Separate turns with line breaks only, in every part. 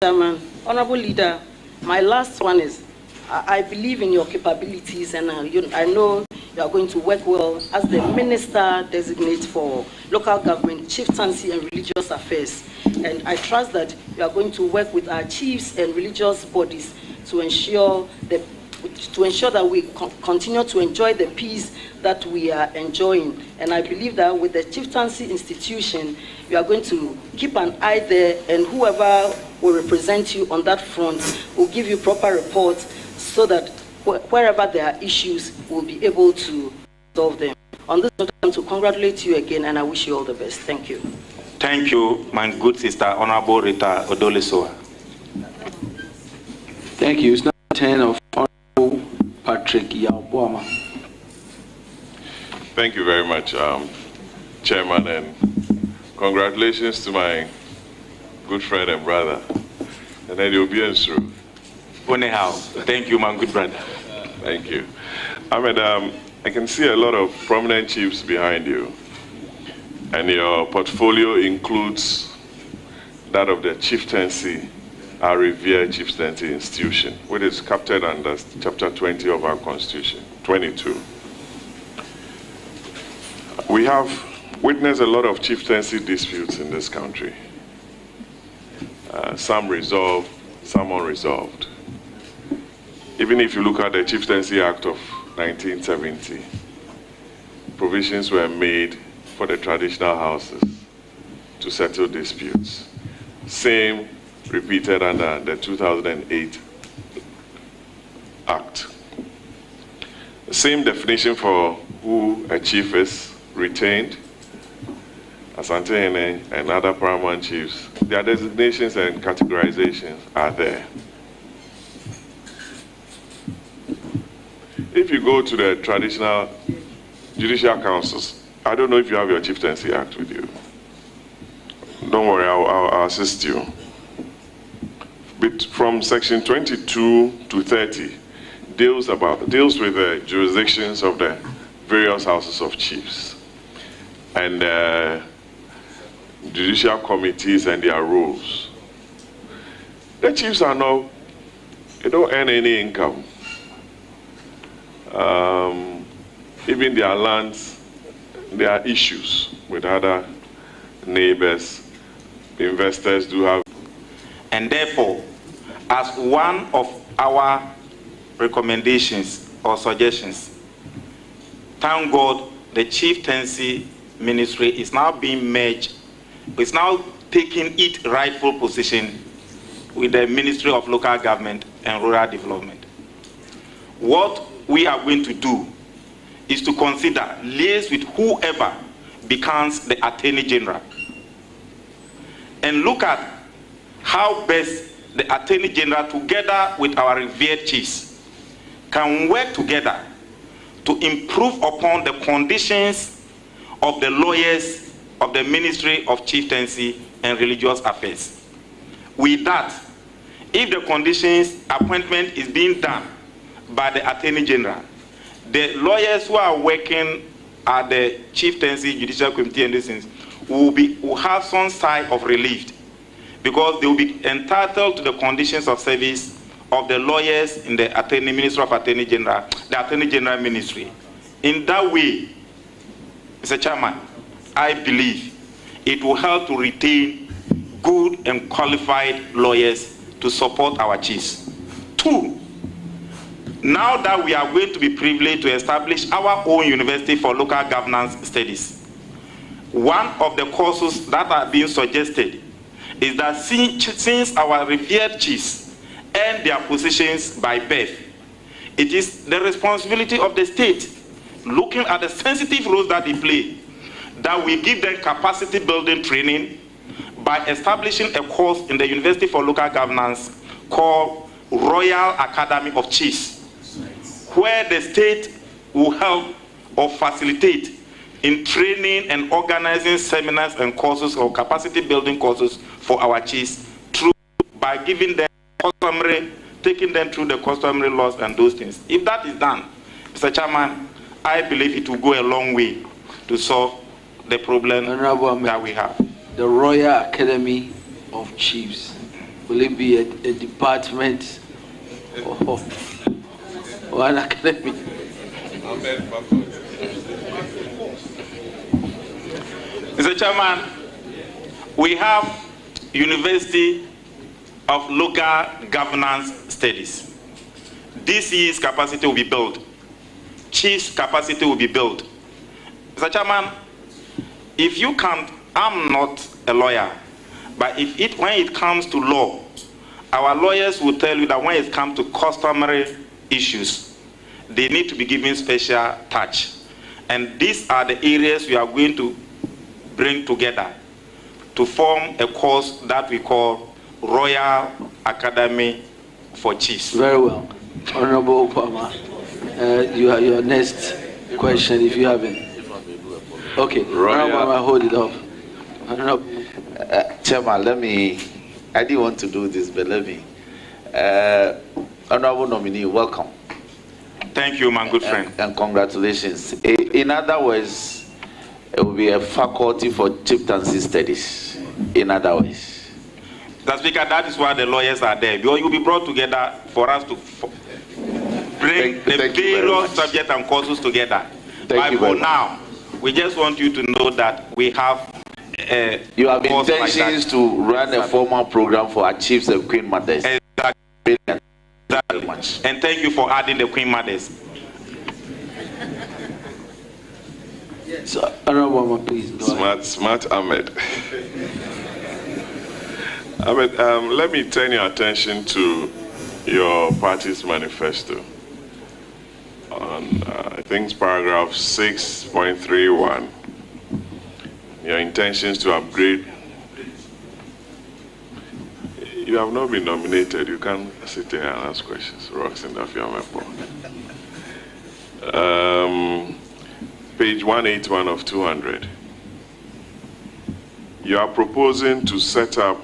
Chairman, Honorable Leader, my last one is, I believe in your capabilities, and I know you are going to work well as the Minister Designate for Local Government, Chieftaincy and Religious Affairs. And I trust that you are going to work with our chiefs and religious bodies to ensure that we continue to enjoy the peace that we are enjoying. And I believe that with the Chieftaincy institution, you are going to keep an eye there, and whoever will represent you on that front will give you proper reports so that wherever there are issues, we'll be able to solve them. On this note, I want to congratulate you again, and I wish you all the best. Thank you.
Thank you, my good sister, Honorable Rita Odolesoa.
Thank you. It's now turn of Honorable Patrick Yalboama.
Thank you very much, Chairman, and congratulations to my good friend and brother, and then you'll be through.
Anyhow, thank you, my good brother.
Thank you. Ahmed, I can see a lot of prominent chiefs behind you, and your portfolio includes that of the chieftaincy, our revered chieftaincy institution, which is captured under Chapter 20 of our Constitution, 22. We have witnessed a lot of chieftaincy disputes in this country. Some resolved, some unresolved. Even if you look at the Chieftaincy Act of 1970, provisions were made for the traditional houses to settle disputes. Same repeated under the 2008 Act. The same definition for who a chief is retained. Asante Hene and other paramount chiefs, their designations and categorizations are there. If you go to the traditional judicial councils, I don't know if you have your Chieftaincy Act with you. Don't worry, I'll assist you. But from section 22 to 30 deals with the jurisdictions of the various houses of chiefs and judicial committees and their roles. The chiefs are not, they don't earn any income. Even their lands, there are issues with other neighbors. Investors do have.
And therefore, as one of our recommendations or suggestions, thank God the chieftaincy ministry is now being merged. It's now taking its rightful position with the Ministry of Local Government and Rural Development. What we are going to do is to consider liaise with whoever becomes the Attorney General and look at how best the Attorney General, together with our revered chiefs, can work together to improve upon the conditions of the lawyers of the Ministry of Chieftaincy and Religious Affairs. With that, if the conditions appointment is being done by the Attorney General, the lawyers who are working at the Chieftaincy Judicial Committee and these things will have some side of relief, because they will be entitled to the conditions of service of the lawyers in the Ministry of Attorney General, the Attorney General Ministry. In that way, Mr. Chairman, I believe it will help to retain good and qualified lawyers to support our chiefs. Two, now that we are going to be privileged to establish our own university for local governance studies, one of the courses that are being suggested is that since our revered chiefs earn their positions by birth, it is the responsibility of the state, looking at the sensitive roles that they play, that we give them capacity building training by establishing a course in the University for Local Governance called Royal Academy of Chiefs, where the state will help or facilitate in training and organizing seminars and courses or capacity building courses for our chiefs by giving them customary, taking them through the customary laws and those things. If that is done, Mr. Chairman, I believe it will go a long way to solve the problem that we have.
The Royal Academy of Chiefs. Will it be a department or an academy?
Mr. Chairman, we have University of Local Governance Studies. DC's capacity will be built. Chief's capacity will be built. Mr. Chairman, if you can't, I'm not a lawyer, but when it comes to law, our lawyers will tell you that when it comes to customary issues, they need to be given special touch. And these are the areas we are going to bring together to form a course that we call Royal Academy for Chiefs.
Very well. Honorable Obama, you have your next question if you have any. Okay, Honorable Obama, hold it up.
Chairman, I didn't want to do this, but let me. Honorable nominee, welcome.
Thank you, my good friend.
And congratulations. In other words, it will be a faculty for chieftaincy studies. In other words.
Mr. Speaker, that is why the lawyers are there. Because you'll be brought together for us to bring the various subjects and courses together. But for now, we just want you to know that we have
you have intentions to run a formal program for our chiefs and queen mothers.
Exactly. And thank you for adding the queen mothers.
So, Honorable, please go ahead.
Smart Ahmed. Ahmed, let me turn your attention to your party's manifesto. On, I think it's paragraph 6.31. Your intentions to upgrade. You have not been nominated. You can't sit here and ask questions. Roxanne Dafiamepo. Page 181 of 200. You are proposing to set up,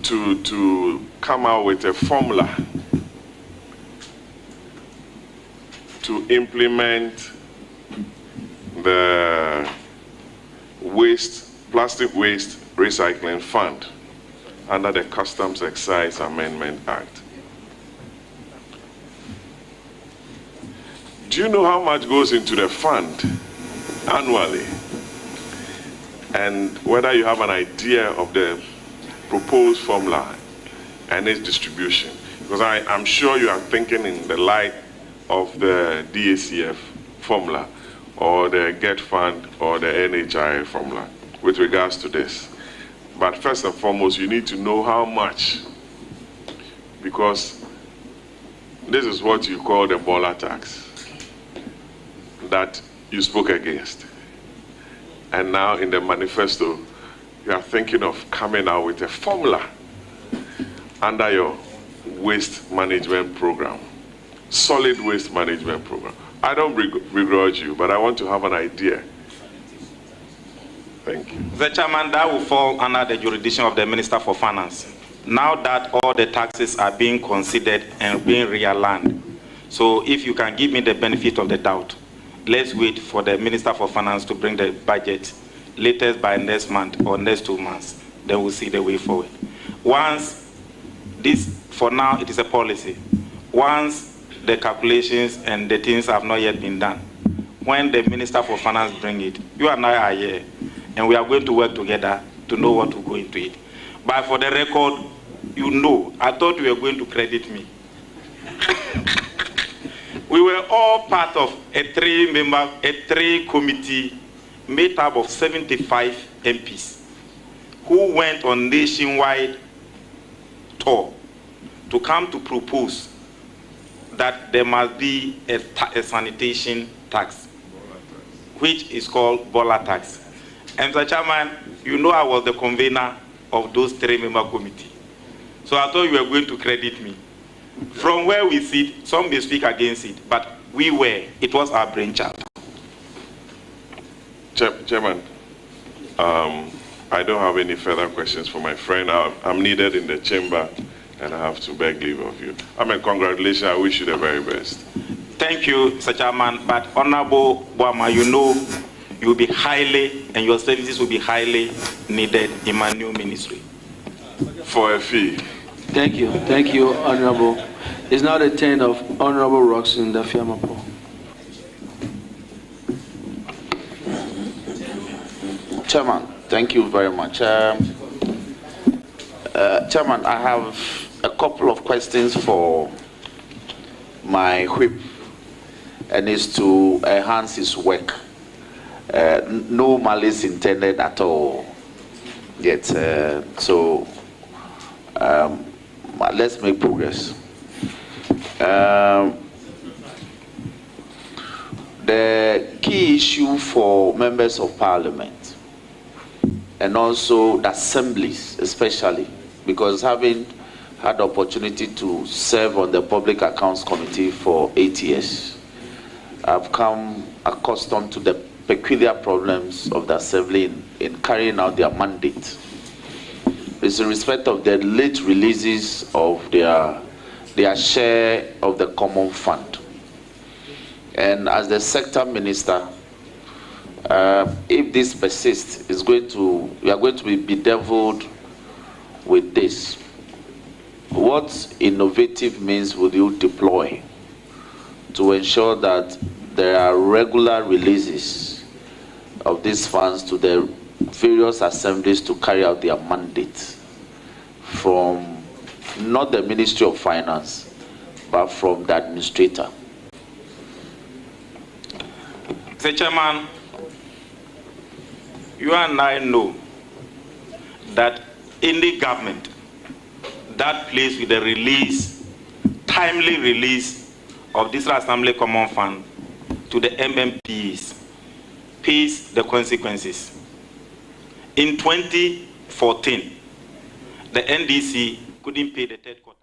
to come out with a formula to implement the plastic waste recycling fund under the Customs Excise Amendment Act. Do you know how much goes into the fund annually? And whether you have an idea of the proposed formula and its distribution? Because I'm sure you are thinking in the light of the DACF formula or the GET fund or the NHI formula with regards to this. But first and foremost, you need to know how much, because this is what you call the baller tax that you spoke against. And now in the manifesto, you are thinking of coming out with a formula under your waste management program, solid waste management program. I don't begrudge you, but I want to have an idea. Thank you.
The Chairman, that will fall under the jurisdiction of the Minister for Finance. Now that all the taxes are being considered and being realigned, so if you can give me the benefit of the doubt, let's wait for the Minister for Finance to bring the budget latest by next month or next 2 months. Then we'll see the way forward. Once this, for now, it is a policy. Once the calculations and the things have not yet been done, when the Minister for Finance bring it, you and I are here, and we are going to work together to know what to go into it. But for the record, you know, I thought you were going to credit me. We were all part of a three committee made up of 75 MPs who went on nationwide tour to come to propose that there must be a sanitation tax, which is called baller tax. And Mr. Chairman, you know I was the convener of those 3-member committee. So I thought you were going to credit me. From where we sit, some may speak against it, but it was our brainchild.
Chairman, I don't have any further questions for my friend. I'm needed in the chamber, and I have to beg leave of you. Congratulations. I wish you the very best.
Thank you, Mr. Chairman. But Honorable Boama, you know you'll be highly, and your services will be highly needed in my new ministry.
for a fee.
Thank you, Honorable. It's now the turn of Honorable Roxanne Dafiamapo.
Chairman, thank you very much. Chairman, I have a couple of questions for my whip, and it's to enhance his work. No malice intended at all. Yet, so let's make progress. The key issue for members of parliament and also the assemblies, especially because having had the opportunity to serve on the Public Accounts Committee for 8 years, I've come accustomed to the peculiar problems of the assembly in carrying out their mandate. It's in respect of the late releases of their share of the common fund. And as the sector minister, if this persists, we are going to be bedeviled with this. What innovative means will you deploy to ensure that there are regular releases of these funds to the various assemblies to carry out their mandate from not the Ministry of Finance, but from the administrator?
Mr. Chairman, you and I know that any government that plays with the timely release of this Assembly Common Fund to the MMPs pays the consequences. In 2014, the NDC couldn't pay the third quarter.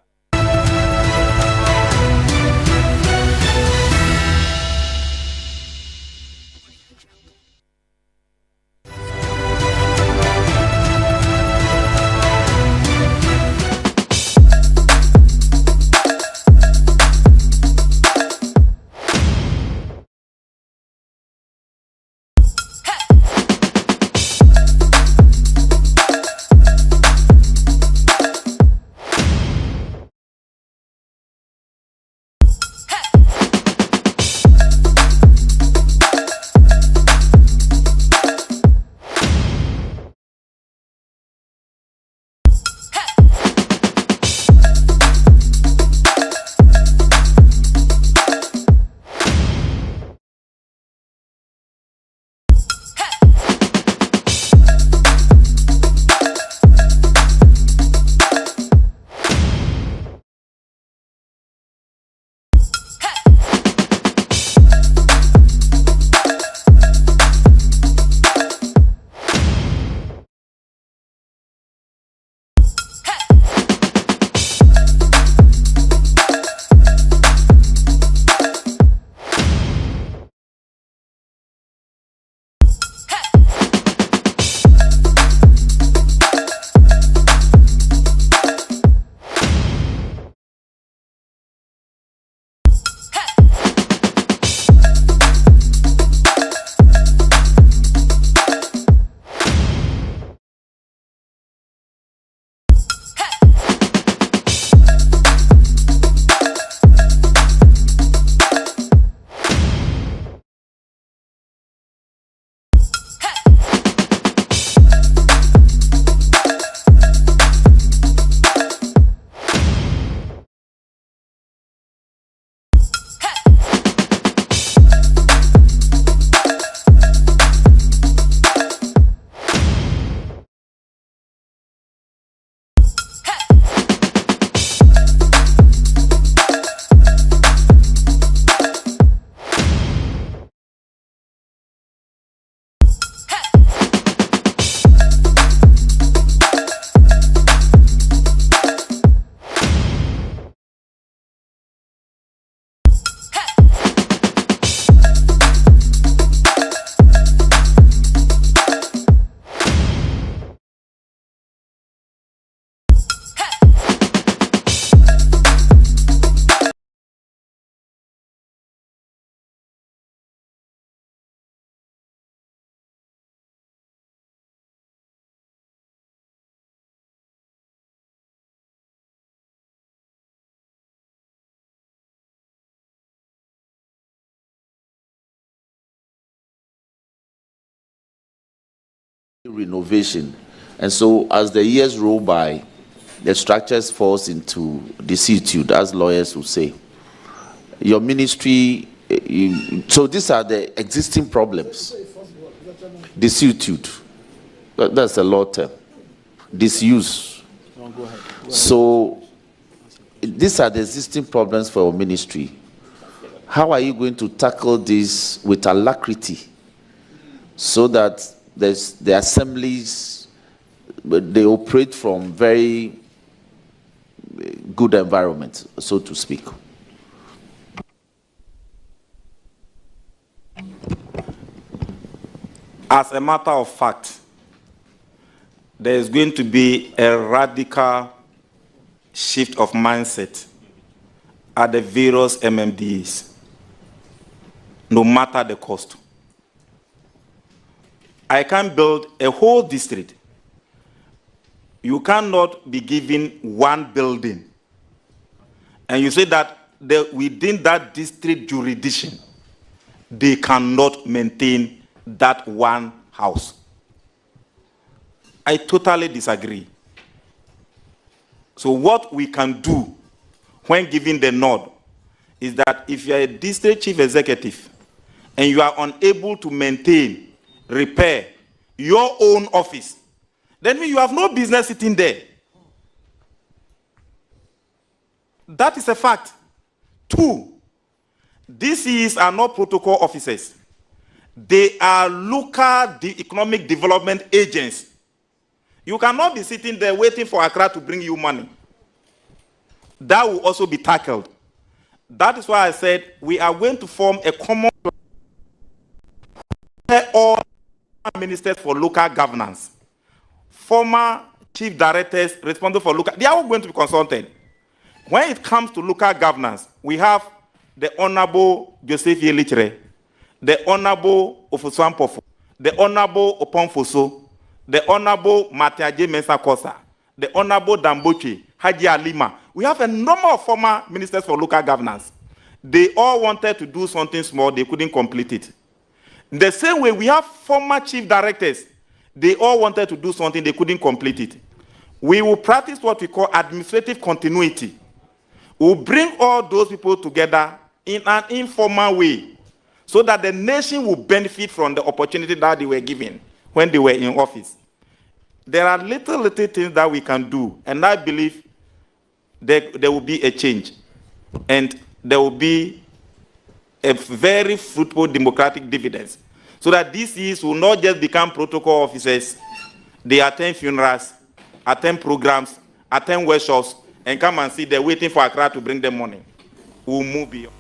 renovation. And so as the years roll by, the structures falls into desuetude, as lawyers will say. Your ministry, so these are the existing problems. Desuetude, that's a law term. Disuse. So these are the existing problems for your ministry. How are you going to tackle this with alacrity so that the assemblies, they operate from very good environment, so to speak?
As a matter of fact, there is going to be a radical shift of mindset at the various MMDs, no matter the cost. I can build a whole district. You cannot be given one building, and you say that within that district jurisdiction, they cannot maintain that one house. I totally disagree. So what we can do when giving the nod is that if you are a district chief executive and you are unable to maintain, repair your own office, then you have no business sitting there. That is a fact. 2, DCs are not protocol officers. They are local economic development agents. You cannot be sitting there waiting for Accra to bring you money. That will also be tackled. That is why I said we are going to form a common where all ministers for local governance, former chief directors responsible for local, they are all going to be consulted. When it comes to local governance, we have the Honorable Joseph Yelichre, the Honorable Ofuswan Pofo, the Honorable Oponfoso, the Honorable Matiaje Mensah Kosa, the Honorable Damboche, Haji Alima. We have a number of former ministers for local governance. They all wanted to do something small, they couldn't complete it. The same way, we have former chief directors. They all wanted to do something, they couldn't complete it. We will practice what we call administrative continuity. We'll bring all those people together in an informal way, so that the nation will benefit from the opportunity that they were given when they were in office. There are little things that we can do, and I believe there will be a change, and there will be a very fruitful democratic dividends, so that DCs will not just become protocol officers. They attend funerals, attend programs, attend workshops, and come and see they're waiting for Accra to bring them money. We'll move beyond.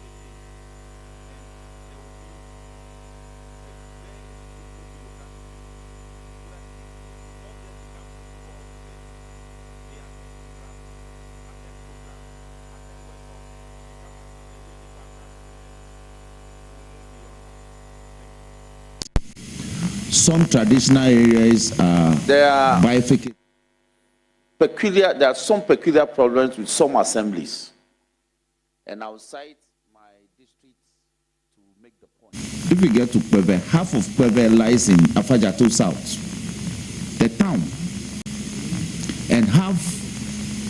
Some traditional areas are bifurcated.
There are some peculiar problems with some assemblies. And I'll cite my district to make the point.
If we get to Kwebe, half of Kwebe lies in Afajato South, the town, and half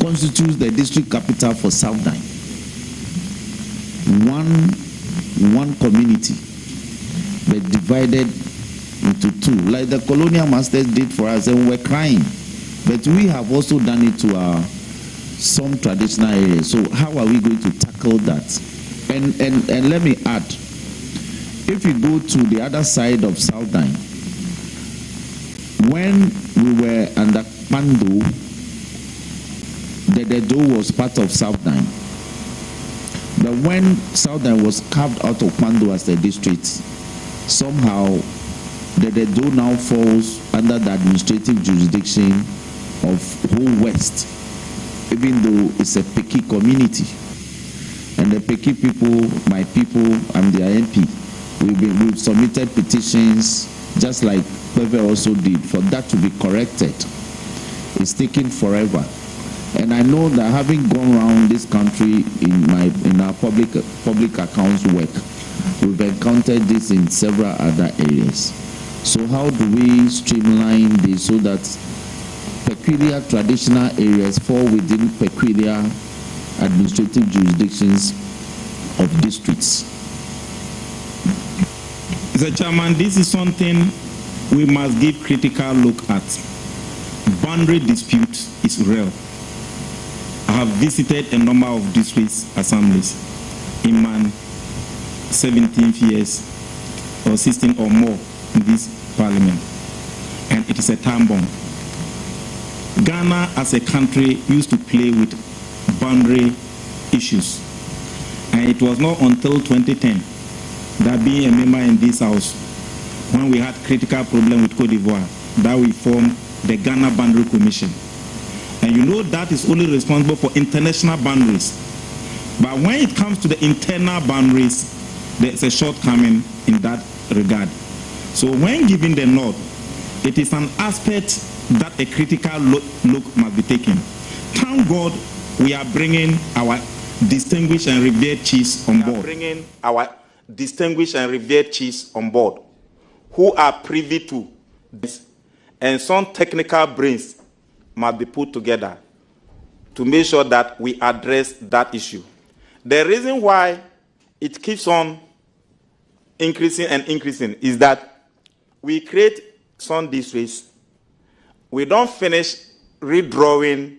constitutes the district capital for Southern. One community, but divided into 2, like the colonial masters did for us, and we're crying. But we have also done it to some traditional areas. So how are we going to tackle that? And let me add, if you go to the other side of Southern, when we were under Pando, the Dedo was part of Southern. But when Southern was carved out of Pando as a district, somehow the Dedo now falls under the administrative jurisdiction of whole West, even though it's a Peki community. And the Peki people, my people, I'm their MP. We've submitted petitions, just like Kwebe also did, for that to be corrected. It's taking forever. And I know that having gone around this country in our public accounts work, we've encountered this in several other areas. So how do we streamline this so that peculiar traditional areas fall within peculiar administrative jurisdictions of districts?
Mr. Chairman, this is something we must give critical look at. Boundary dispute is real. I have visited a number of district assemblies in my 17th years or 16 or more in this parliament, and it is a time bomb. Ghana as a country used to play with boundary issues, and it was not until 2010 that, being a member in this house, when we had critical problem with Cote d'Ivoire, that we formed the Ghana Boundary Commission. And you know that is only responsible for international boundaries. But when it comes to the internal boundaries, there's a shortcoming in that regard. So when giving the nod, it is an aspect that a critical look must be taken. Thank God we are bringing our distinguished and revered chiefs on board.
Who are privy to this, and some technical brains must be put together to make sure that we address that issue. The reason why it keeps on increasing and increasing is that we create some districts, we don't finish redrawing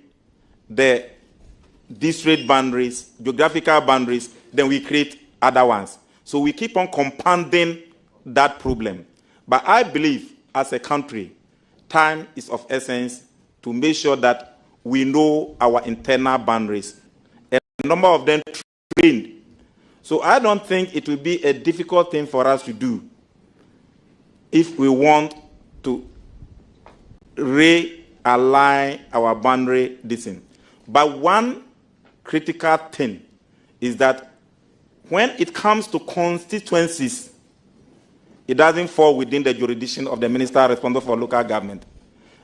the district boundaries, geographical boundaries, then we create other ones. So we keep on compounding that problem. But I believe, as a country, time is of essence to make sure that we know our internal boundaries. A number of them trained. So I don't think it will be a difficult thing for us to do if we want to realign our boundary distance. But one critical thing is that when it comes to constituencies, it doesn't fall within the jurisdiction of the minister responsible for local government.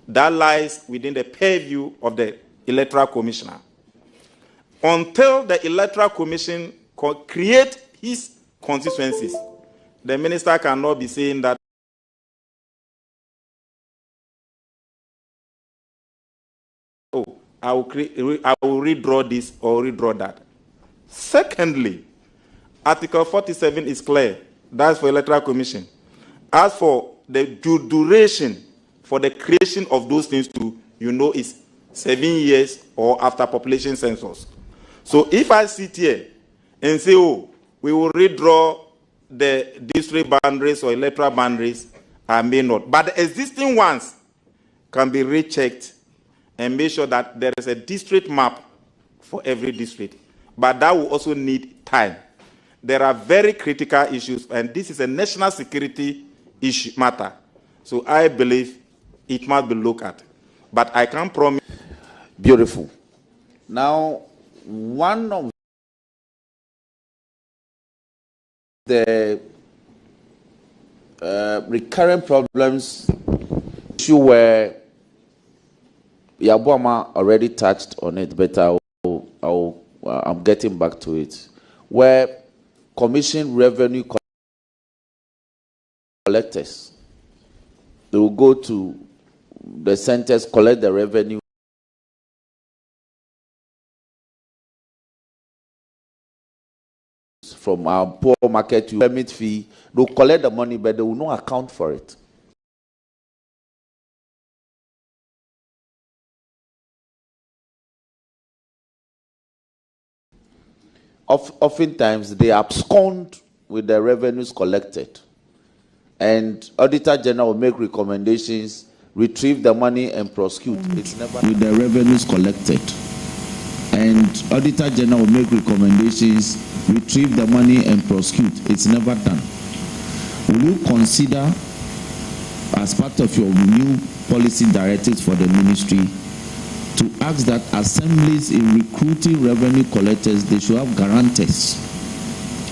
That lies within the purview of the Electoral Commissioner. Until the Electoral Commission create his constituencies, the minister cannot be saying that, oh, I will redraw this or redraw that. Secondly, Article 47 is clear. That's for Electoral Commission. As for the duration for the creation of those things to, is 7 years or after population census. So if I sit here and say, oh, we will redraw the district boundaries or electoral boundaries, I may not. But the existing ones can be rechecked and make sure that there is a district map for every district. But that will also need time. There are very critical issues, and this is a national security issue matter. So I believe it must be looked at. But I can't promise.
Beautiful. Now, one of the recurrent problems, issue where Yabuama already touched on it, but I'm getting back to it, where commission revenue collectors, they will go to the centers, collect the revenue, from our poor market to permit fee. They'll collect the money, but they will not account for it. Oftentimes, they abscond with the revenues collected. And Auditor General will make recommendations, retrieve the money and prosecute. It's never
with the revenues collected. And Auditor General will make recommendations, retrieve the money and prosecute. It's never done. Will you consider, as part of your new policy directives for the ministry, to ask that assemblies in recruiting revenue collectors, they should have guarantors?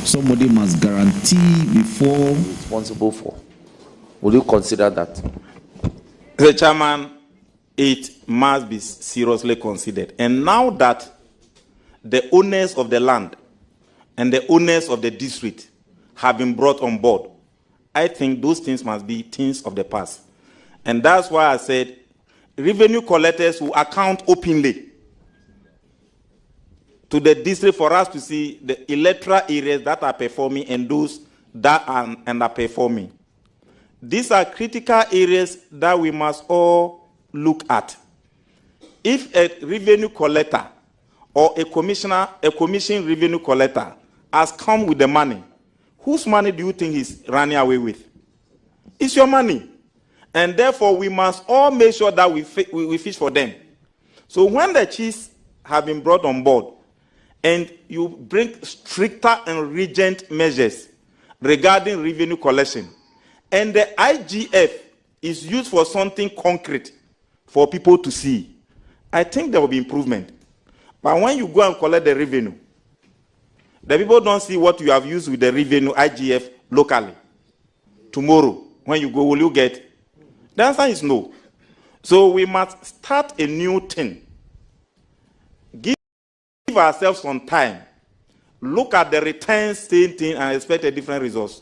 Somebody must guarantee before
responsible for. Will you consider that?
The chairman, it must be seriously considered. And now that the owners of the land and the owners of the district have been brought on board,
I think those things must be things of the past. And that's why I said revenue collectors will account openly to the district for us to see the electoral areas that are performing and those that are underperforming. These are critical areas that we must all look at. If a revenue collector or a commission revenue collector has come with the money, whose money do you think he's running away with? It's your money. And therefore, we must all make sure that we fish for them. So when the chiefs have been brought on board, and you bring stricter and rigid measures regarding revenue collection, and the IGF is used for something concrete for people to see, I think there will be improvement. But when you go and collect the revenue, the people don't see what you have used with the revenue IGF locally. Tomorrow, when you go, will you get? The answer is no. So we must start a new thing. Give ourselves some time. Look at the returns, same thing, and expect a different result.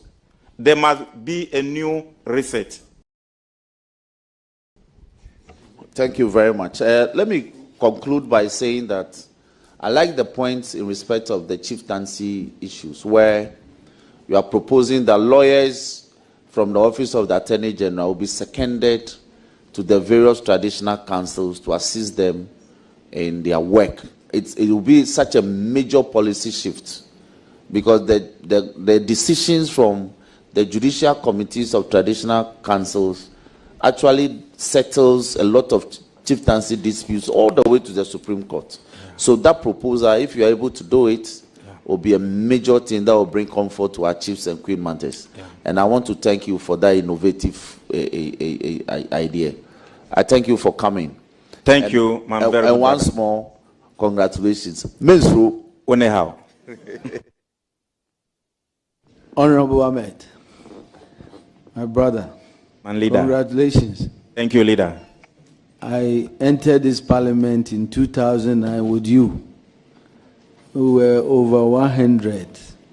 There must be a new reset.
Thank you very much. Let me conclude by saying that I like the points in respect of the chieftaincy issues, where you are proposing that lawyers from the Office of the Attorney General will be seconded to the various traditional councils to assist them in their work. It will be such a major policy shift, because the decisions from the judicial committees of traditional councils actually settles a lot of chieftaincy disputes all the way to the Supreme Court. So that proposal, if you are able to do it, will be a major thing that will bring comfort to our chiefs and queen mantis. And I want to thank you for that innovative idea. I thank you for coming.
Thank you, my very
And once more, congratulations. Mesro
Onehao.
Honorable Ahmed, my brother,
Man leader.
Congratulations.
Thank you, leader.
I entered this parliament in 2009 with you. We were over 100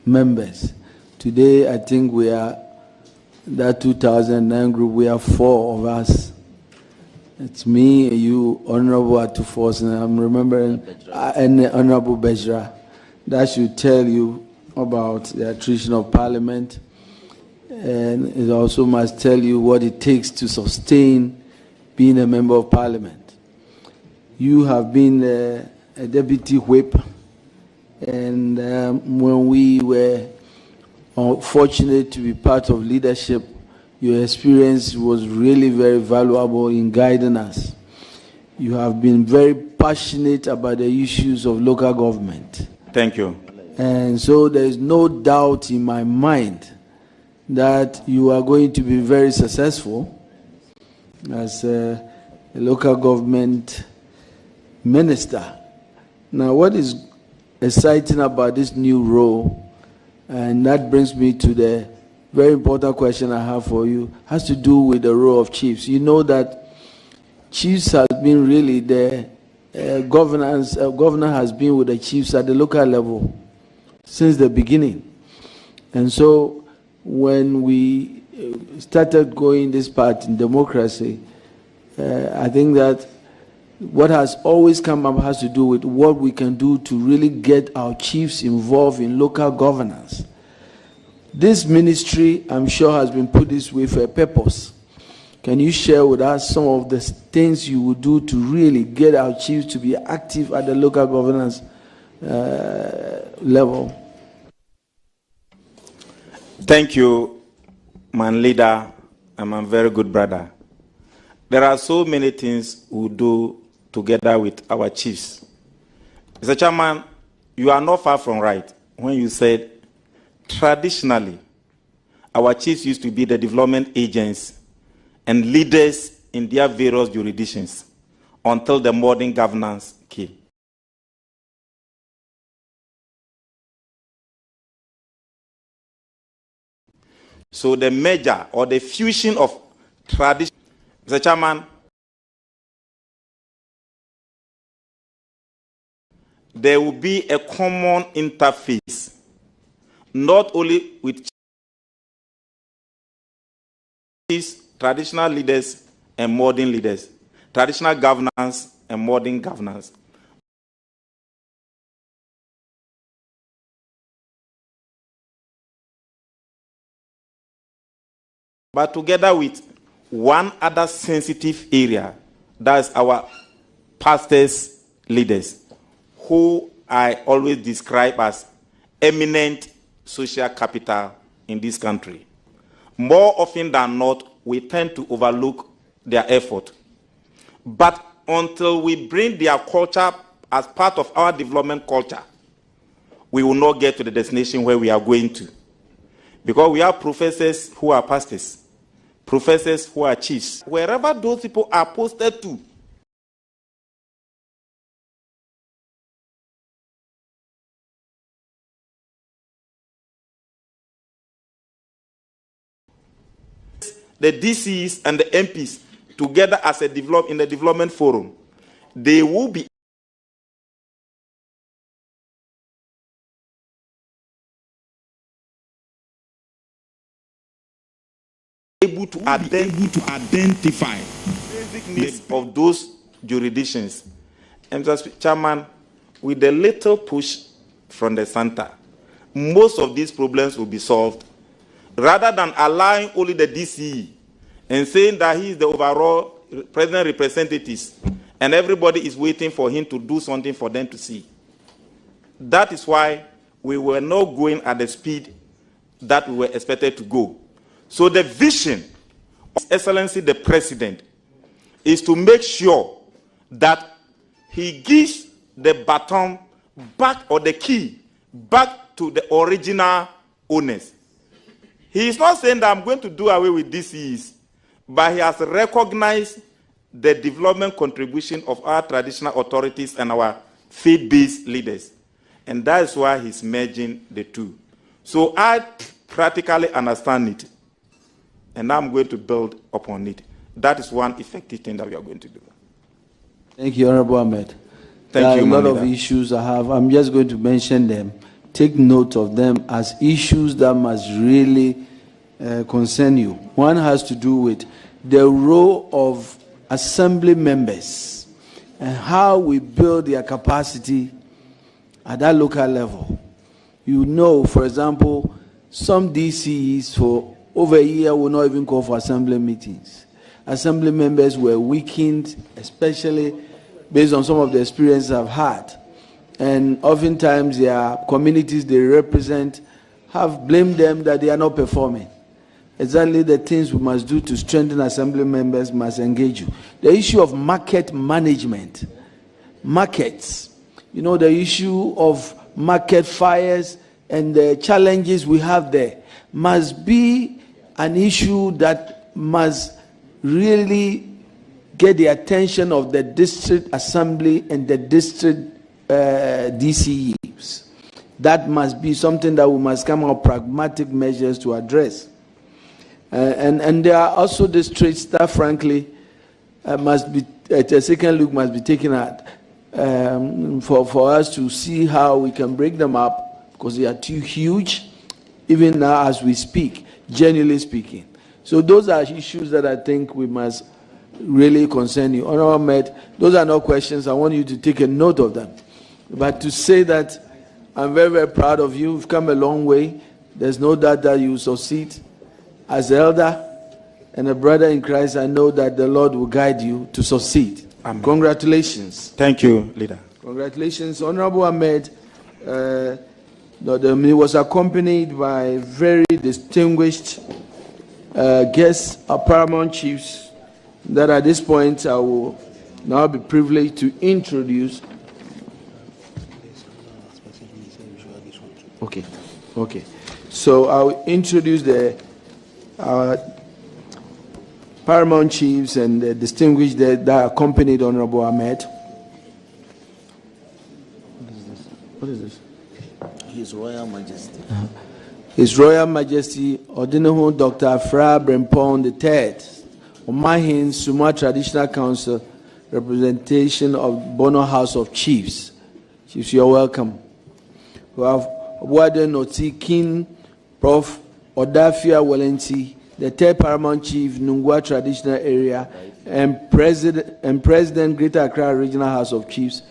members. Today, I think we are, that 2009 group, we are 4 of us. It's me, you, Honorable Atufos, and I'm remembering, and Honorable Bejra. That should tell you about the attrition of parliament. And it also must tell you what it takes to sustain being a member of parliament. You have been a deputy whip, and when we were fortunate to be part of leadership, your experience was really very valuable in guiding us. You have been very passionate about the issues of local government.
Thank you.
And so there is no doubt in my mind that you are going to be very successful as a local government minister. Now, what is exciting about this new role, and that brings me to the very important question I have for you, has to do with the role of chiefs. You know that chiefs has been really the governor has been with the chiefs at the local level since the beginning. And so when we started going this path in democracy, I think that what has always come up has to do with what we can do to really get our chiefs involved in local governance. This ministry, I'm sure, has been put this way for a purpose. Can you share with us some of the things you would do to really get our chiefs to be active at the local governance level?
Thank you, my leader, and my very good brother. There are so many things we do together with our chiefs. Mr. Chairman, you are not far from right when you said traditionally our chiefs used to be the development agents and leaders in their various jurisdictions until the modern governance came. So the merger or the fusion of tradition, Mr. Chairman, there will be a common interface, not only with
Traditional leaders and modern leaders, traditional governance and modern governance. But together with one other sensitive area, that's our pastors' leaders, who I always describe as eminent social capital in this country. More often than not, we tend to overlook their effort. But until we bring their culture as part of our development culture, we will not get to the destination where we are going to. Because we have professors who are pastors, professors who are chiefs. Wherever those people are posted to, the DCs and the MPs together as a in the development forum, they will be able to identify basic needs of those jurisdictions. And Mr. Chairman, with a little push from the center, most of these problems will be solved, rather than allowing only the DCE and saying that he is the overall president representatives and everybody is waiting for him to do something for them to see. That is why we were not going at the speed that we were expected to go. So the vision of His Excellency the President is to make sure that he gives the baton back, or the key back, to the original owners. He is not saying that I'm going to do away with DCEs, but he has recognized the development contribution of our traditional authorities and our faith-based leaders. And that is why he's merging the two. So I practically understand it, and I'm going to build upon it. That is one effective thing that we are going to do.
Thank you, Honorable Ahmed.
Thank you,
a lot of issues I have. I'm just going to mention them. Take note of them as issues that must really concern you. One has to do with the role of assembly members and how we build their capacity at that local level. You know, for example, some DCEs for over a year will not even call for assembly meetings. Assembly members were weakened, especially based on some of the experiences I've had. And oftentimes their communities they represent have blamed them that they are not performing. Exactly the things we must do to strengthen assembly members must engage you. The issue of market management, markets, you know, the issue of market fires and the challenges we have there must be an issue that must really get the attention of the district assembly and the district DCEs. That must be something that we must come up with pragmatic measures to address. And there are also districts that, frankly, must be at a second look must be taken at for us to see how we can break them up, because they are too huge, even now as we speak, generally speaking. So those are issues that I think we must really concern you. Honorable Ahmed, those are no questions. I want you to take a note of them. But to say that I'm very, very proud of you. You've come a long way. There's no doubt that you will succeed. As an elder and a brother in Christ, I know that the Lord will guide you to succeed.
Amen.
Congratulations.
Thank you, Leader.
Congratulations. Honorable Ahmed, he was accompanied by very distinguished guests, our paramount chiefs, that at this point I will now be privileged to introduce. Okay. So I will introduce the paramount chiefs and the distinguished that accompanied Honorable Ahmed. What is this?
His Royal Majesty.
His Royal Majesty Odinoho Dr. Fra Brempong III, Omahin Suma Traditional Council, representation of Bono House of Chiefs. Chiefs, you're welcome. We have Wade Noti King, Prof. Odafia Walenti, the third paramount chief, Nungwa Traditional Area, and President Greater Accra Regional House of Chiefs.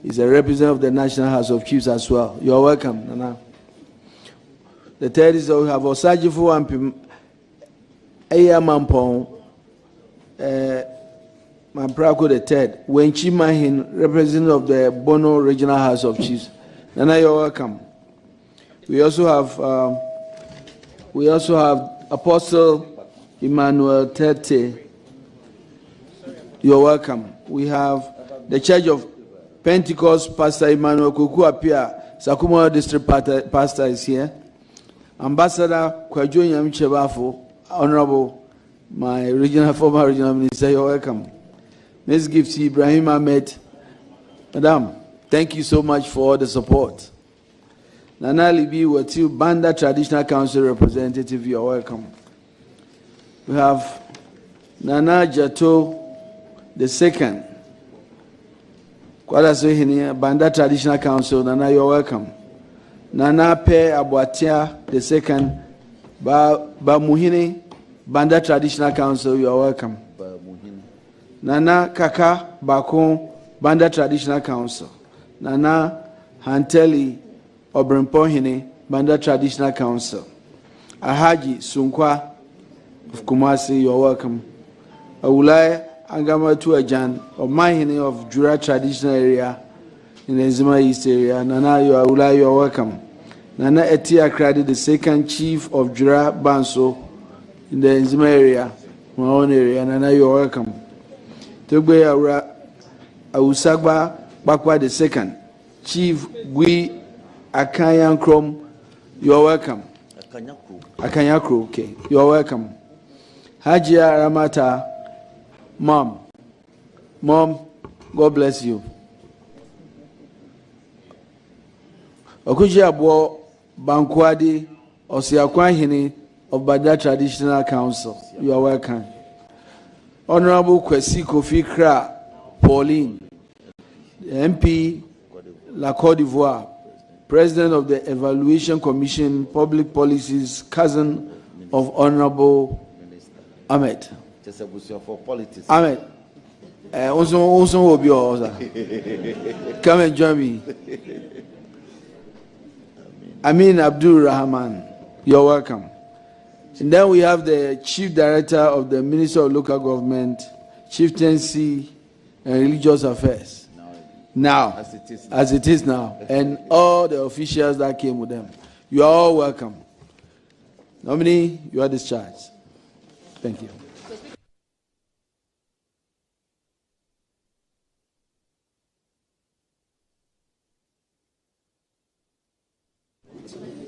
Is a representative of the National House of Chiefs as well. You are welcome, Nana. The third is that we have Osajifu and Eyamampong, Mamprako the third, Wenchi Mahin, representative of the Bono Regional House of Chiefs. Nana, you are welcome. We also have Apostle Emmanuel Tete. You are welcome. We have the Church of Pentecost, Pastor Emmanuel Kuku Apia, Sakuma District Pastor is here. Ambassador Kwajo Nyamchebafo, Honorable, my former regional minister, you're welcome. Ms. Gifty Ibrahim Ahmed, Madam, thank you so much for all the support. Nana Libi Watu, Banda Traditional Council representative, you're welcome. We have Nana Jato the second. Banda Traditional Council, Nana, you're welcome. Nana Pe Abuatia the second, Bamuhini, Banda Traditional Council, you're welcome. Nana Kaka Bakon, Banda Traditional Council. Nana Hanteli Obrenpohini, Banda Traditional Council. Ahaji Sunkwa of Kumasi, you're welcome. Awulai Angama Tuajan, of Mahini of Jura Traditional Area in the Zima East area. Nana, you are welcome. Nana Etia Kradi, the second chief of Jura Banso in the Zima area, my own area. Nana, you are welcome. Togbe Awusagba Bakwa, the second chief Gui Akanyankrom, you are welcome. Akanyakro, okay, you are welcome. Hajia Ramata, Mom, God bless you. Okuji Abo Bankwadi Osiakwahini of Bada Traditional Council, you are welcome. Honorable Kwesi Kofi Kra Pauline, MP, La Côte d'Ivoire, President of the Evaluation Commission, Public Policies, cousin of Honorable Ahmed. Ahmed, also will be yours. Come and join me. Amin Abdul Rahman, you're welcome. And then we have the Chief Director of the Ministry of Local Government, Chieftaincy and Religious Affairs. Now, as it is now, and all the officials that came with them. You are all welcome. Nominee, you are discharged. Thank you.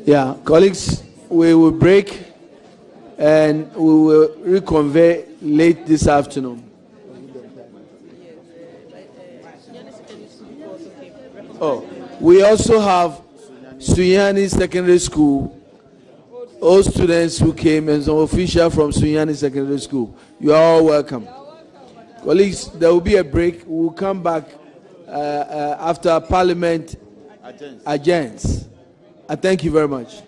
Yeah, colleagues, we will break and we will reconvene late this afternoon. Oh, we also have Sunyani Secondary School, all students who came and some officials from Sunyani Secondary School. You are all welcome. Colleagues, there will be a break. We will come back after Parliament adjourns. I thank you very much.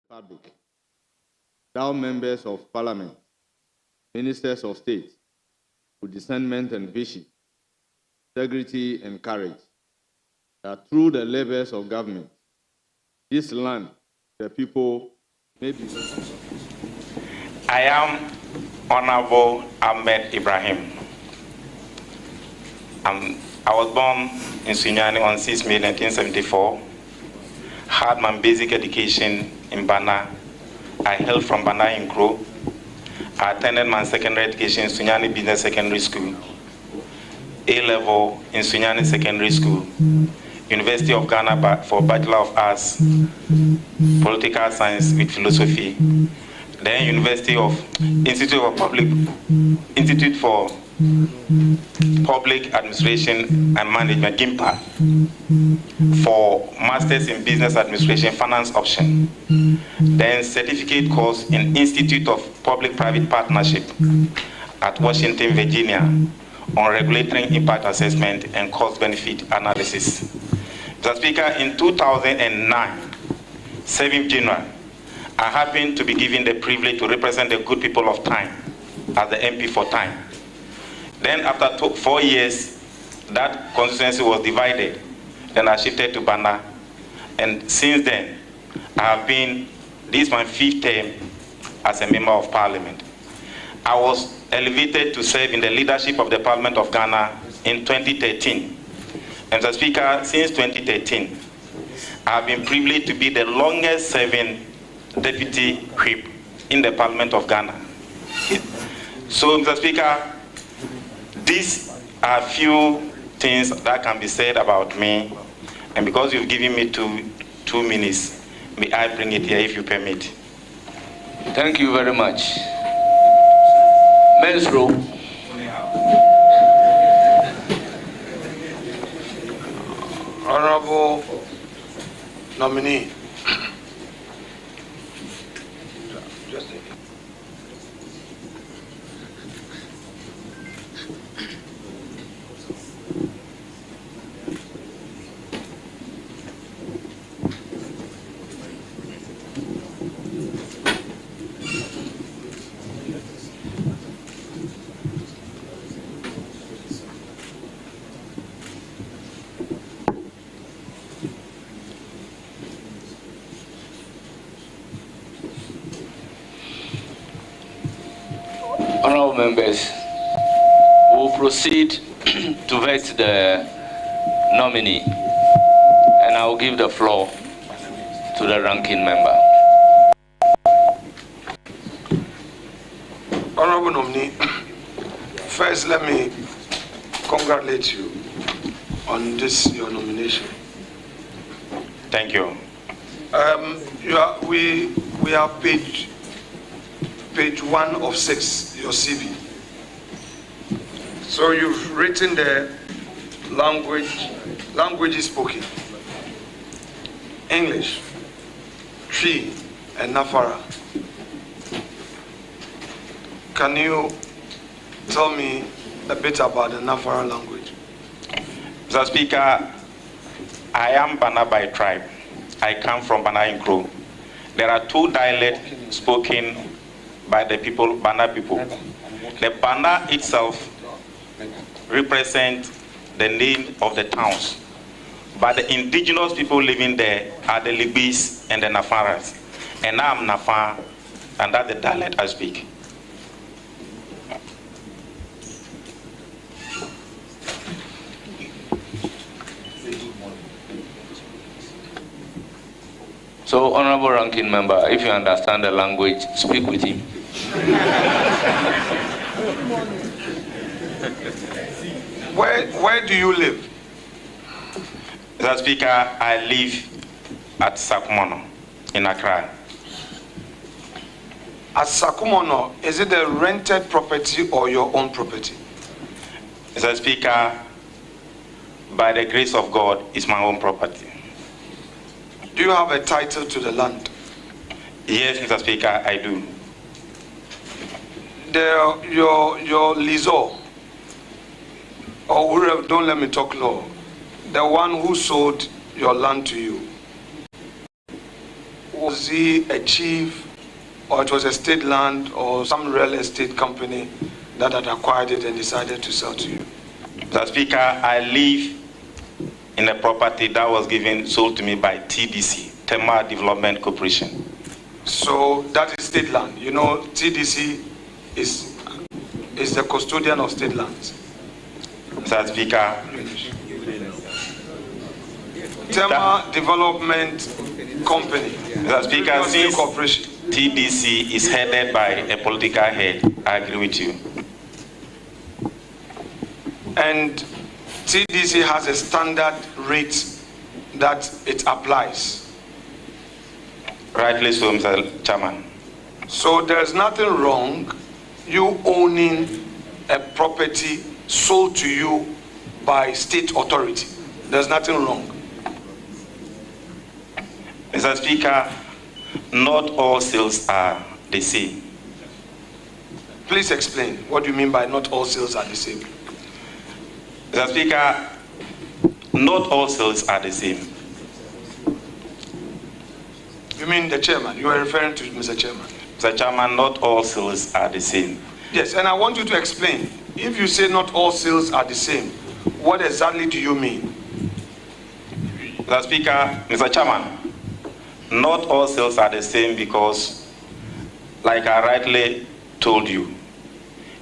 fabric. Thou members of Parliament, ministers of state, with discernment and vision, integrity and courage, that through the labors of government, this land, the people may be.
I am Honorable Ahmed Ibrahim. I was born in Sunyani on 6 May 1974. Had my basic education in Bana. I hailed from Bana in Kro. I attended my secondary education in Sunyani Business Secondary School. A-level in Sunyani Secondary School. University of Ghana for Bachelor of Arts, Political Science with Philosophy. Then Institute for Public Administration and Management, GIMPA, for Masters in Business Administration, Finance Option. Then certificate course in Institute of Public-Private Partnership at Washington, Virginia, on regulatory impact assessment and cost-benefit analysis. Mr. Speaker, in 2009, 7th January, I happened to be given the privilege to represent the good people of Time as the MP for Time. Then after 4 years, that constituency was divided. Then I shifted to Bana. And since then, I have been, this is my 5th term as a member of Parliament. I was elevated to serve in the leadership of the Parliament of Ghana in 2013. And Mr. Speaker, since 2013, I have been privileged to be the longest serving Deputy Whip in the Parliament of Ghana. So, Mr. Speaker, these are few things that can be said about me, and because you've given me two minutes, may I bring it here if you permit.
Thank you very much. Men's row.
Honorable nominee.
Honorable members, we will proceed to vet the nominee, and I will give the floor to the ranking member.
Honorable nominee, first let me congratulate you on this, your nomination.
Thank you.
We have page 1 of 6, your CV. So you've written the languages spoken: English, Twi, and Nafara. Can you tell me a bit about the Nafara language?
Mr. Speaker, I am Bana by tribe. I come from Bana Inkro. There are 2 dialects spoken by the people, Bana people. The Bana itself represents the name of the towns, but the indigenous people living there are the Libis and the Nafaras. And I am Nafar, and that's the dialect I speak.
So, honorable ranking member, if you understand the language, speak with him.
Where do you live?
Mr. Speaker, I live at Sakumono in Accra.
At Sakumono, is it a rented property or your own property?
Mr. Speaker, by the grace of God, it's my own property.
Do you have a title to the land?
Yes, Mr. Speaker, I do.
Your lizo, or whoever, don't let me talk law, the one who sold your land to you, was was he a chief, or it was a state land, or some real estate company that had acquired it and decided to sell to you?
Mr. Speaker, I live in a property that was sold to me by TDC, Tema Development Corporation.
So that is state land. You know, TDC is the custodian of state lands.
Mr. Speaker,
Tema Development Company.
Mr. Speaker, since TDC is headed by a political head, I agree with you.
And TDC has a standard rate that it applies.
Rightly so, Mr. Chairman.
So there's nothing wrong you owning a property sold to you by state authority. There's nothing wrong.
Mr. Speaker, not all sales are the same.
Please explain. What do you mean by not all sales are the same?
Mr. Speaker, not all sales are the same.
You mean the chairman? You are referring to Mr. Chairman.
Mr. Chairman, not all sales are the same.
Yes, and I want you to explain. If you say not all sales are the same, what exactly do you mean?
Mr. Speaker, Mr. Chairman, not all sales are the same because, like I rightly told you,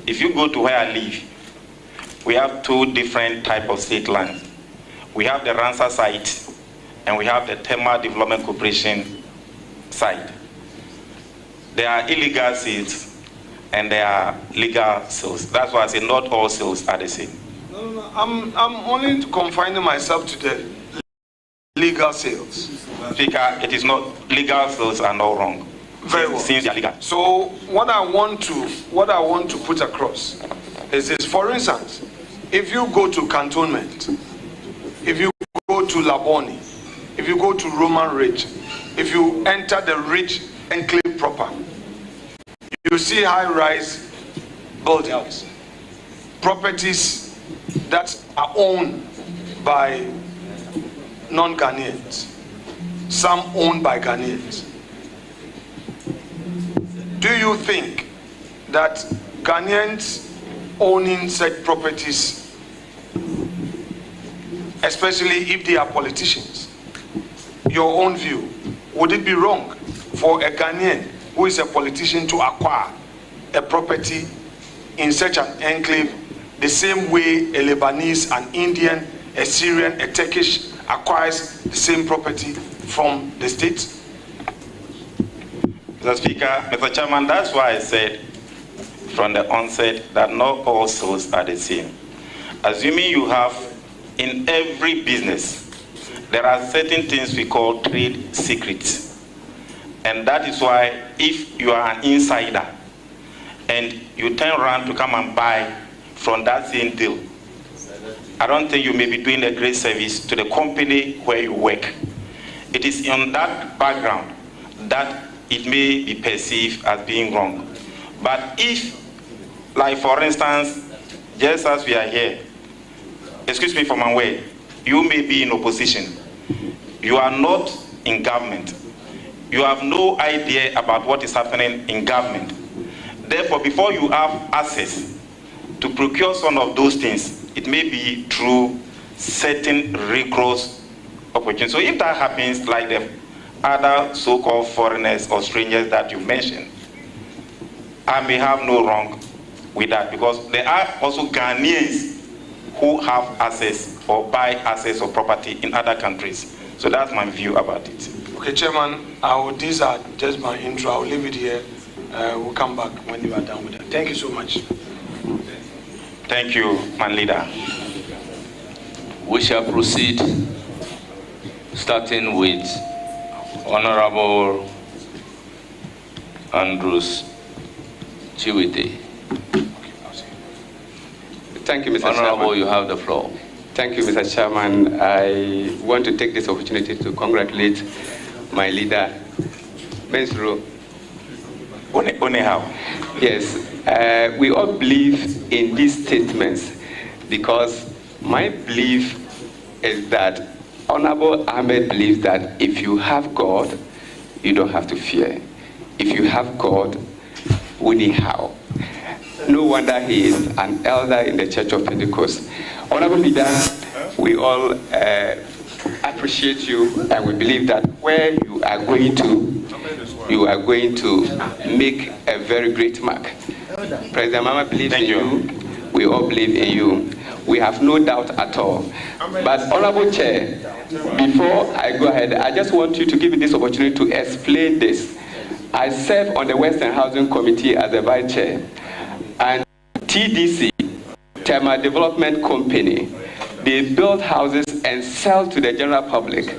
if you go to where I live, we have two different types of state lands. We have the Ransa site and we have the Tema Development Corporation site. There are illegal sales and there are legal sales. That's why I say not all sales are the same.
No. I'm only confining myself to the legal sales.
Speaker, it is not, legal sales are not wrong.
Very well.
Since they are legal.
So what I want to put across is this. For instance, if you go to Cantonment, if you go to Laboni, if you go to Roman Ridge, if you enter the Ridge Enclave proper, you see high-rise buildings, properties that are owned by non-Ghanaians, some owned by Ghanaians. Do you think that Ghanaians owning such properties, especially if they are politicians, your own view, would it be wrong for a Ghanaian who is a politician to acquire a property in such an enclave the same way a Lebanese, an Indian, a Syrian, a Turkish acquires the same property from the states?
Mr. Speaker, Mr. Chairman, that's why I said from the onset that not all sales are the same. Assuming you have, in every business, there are certain things we call trade secrets. And that is why if you are an insider and you turn around to come and buy from that same deal, I don't think you may be doing a great service to the company where you work. It is in that background that it may be perceived as being wrong. But if, like for instance, just as we are here, excuse me for my word, you may be in opposition. You are not in government. You have no idea about what is happening in government. Therefore, before you have access to procure some of those things, it may be through certain rigorous opportunities. So if that happens, like the other so-called foreigners or strangers that you mentioned, I may have no wrong with that, because there are also Ghanaians who have access or buy access of property in other countries. So that's my view about it.
Okay, Chairman, these are just my intro. I'll leave it here. We'll come back when you are done with it. Thank you so much.
Thank you, my leader.
We shall proceed, starting with Honorable Andrews Chiwite.
Thank you, Mr.
Honorable,
Chairman.
you have the floor.
Thank you, Mr. Chairman. I want to take this opportunity to congratulate my leader, Mensro. Yes, we all believe in these statements because my belief is that Honorable Ahmed believes that if you have God, you don't have to fear. If you have God, we need how. No wonder he is an elder in the Church of Pentecost. Honorable Leader, we all appreciate you, and we believe that where you are going to make a very great mark. President Mama believes in you. We all believe in you. We have no doubt at all. But Honorable Chair, before I go ahead, I just want you to give me this opportunity to explain this. I serve on the Western Housing Committee as the Vice Chair, and TDC, Tema Development Company, they build houses and sell to the general public.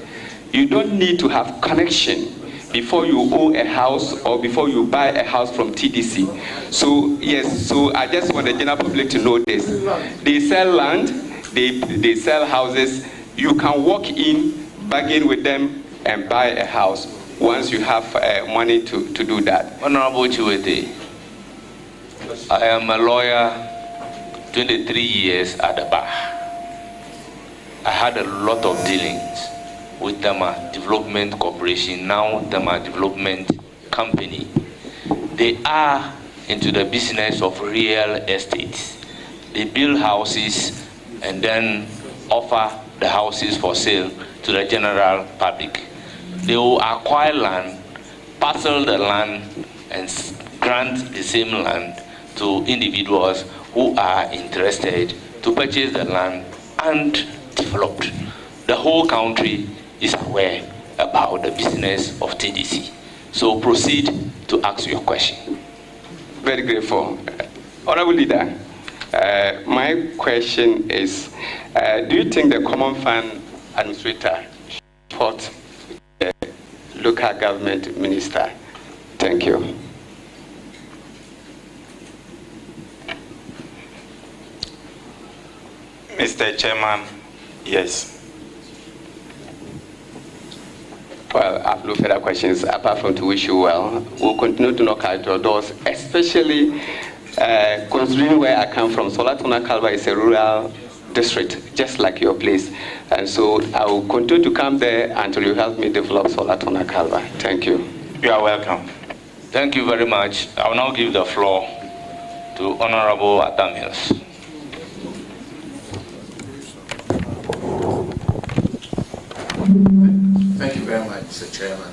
You don't need to have connection before you own a house or before you buy a house from TDC. So yes, so I just want the general public to know this. They sell land, they sell houses. You can walk in, bargain with them, and buy a house once you have money to do that.
Honorable Chiwete, I am a lawyer, 23 years at the bar. I had a lot of dealings with Tema Development Corporation, now Tema Development Company. They are into the business of real estate. They build houses and then offer the houses for sale to the general public. They will acquire land, parcel the land, and grant the same land to individuals who are interested to purchase the land and develop. The whole country is aware about the business of TDC. So proceed to ask your question.
Very grateful. Honorable Leader, my question is, do you think the Common Fund Administrator should support the local government minister? Thank you.
Mr. Chairman, yes.
Well, I have no further questions apart from to wish you well. We'll continue to knock at your doors, especially considering where I come from. Solatona Kalba is a rural district, just like your place. And so I will continue to come there until you help me develop Solatona Kalba. Thank you.
You are welcome.
Thank you very much. I will now give the floor to Honorable Adamius.
Thank you very much, Mr. Chairman.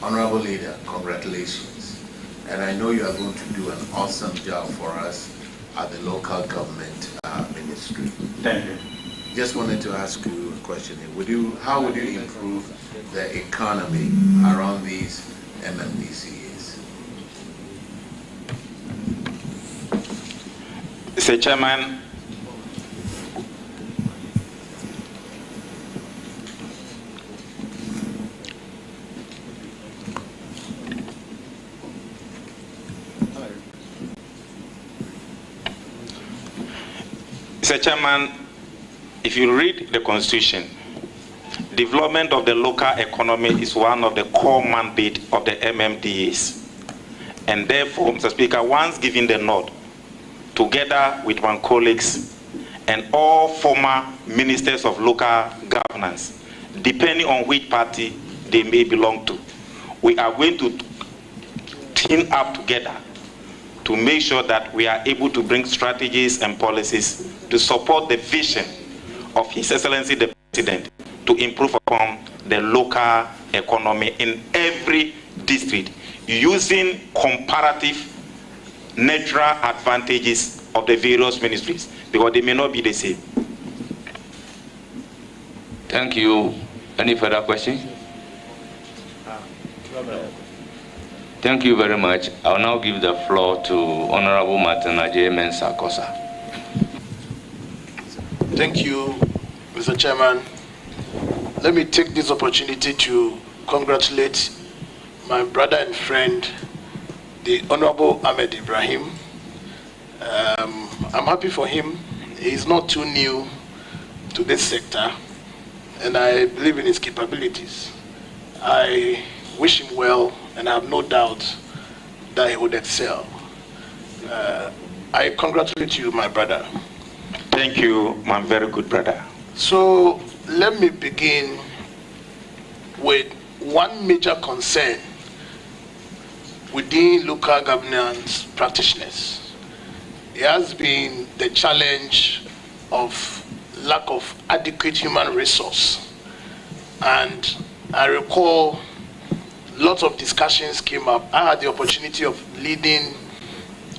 Honorable Leader, congratulations. And I know you are going to do an awesome job for us at the local government ministry.
Thank you.
Just wanted to ask you a question. How would you improve the economy around these MMDCs?
Mr. Chairman, Mr. Chairman, if you read the Constitution, development of the local economy is one of the core mandates of the MMDAs. And therefore, Mr. Speaker, once given the nod, together with my colleagues and all former ministers of local governance, depending on which party they may belong to, we are going to team up together to make sure that we are able to bring strategies and policies to support the vision of His Excellency the President to improve upon the local economy in every district using comparative natural advantages of the various ministries, because they may not be the same.
Thank you. Any further questions? Thank you very much. I will now give the floor to Honorable Martin Ajay Mensah Kosa.
Thank you, Mr. Chairman. Let me take this opportunity to congratulate my brother and friend, the Honorable Ahmed Ibrahim. I'm happy for him. He's not too new to this sector, and I believe in his capabilities. I wish him well, and I have no doubt that he would excel. I congratulate you, my brother.
Thank you, my very good brother.
So let me begin with one major concern within local governance practitioners, it has been the challenge of lack of adequate human resource. And I recall lots of discussions came up. I had the opportunity of leading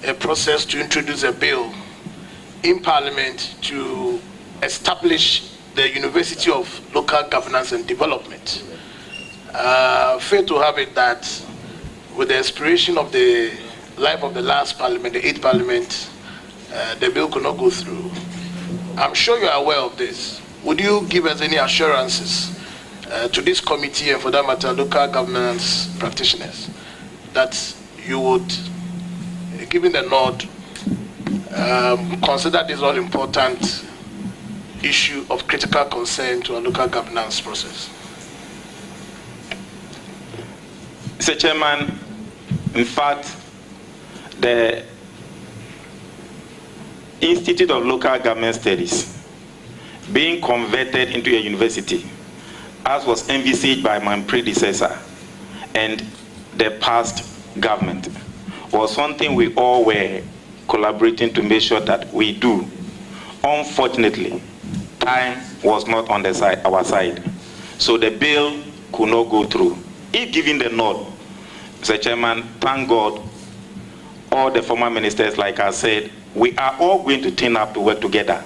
a process to introduce a bill in Parliament to establish the University of Local Governance and Development. Fair to have it that with the expiration of the life of the last Parliament, the 8th Parliament, the bill could not go through. I'm sure you are aware of this. Would you give us any assurances to this committee and for that matter local governance practitioners that you would, given the nod, consider this all-important issue of critical concern to our local governance process?
Mr. Chairman, in fact, the Institute of Local Government Studies being converted into a university, as was envisaged by my predecessor and the past government, was something we all were collaborating to make sure that we do. Unfortunately, time was not on our side, so the bill could not go through. If given the nod, Mr. Chairman, thank God, all the former ministers, like I said, we are all going to team up to work together.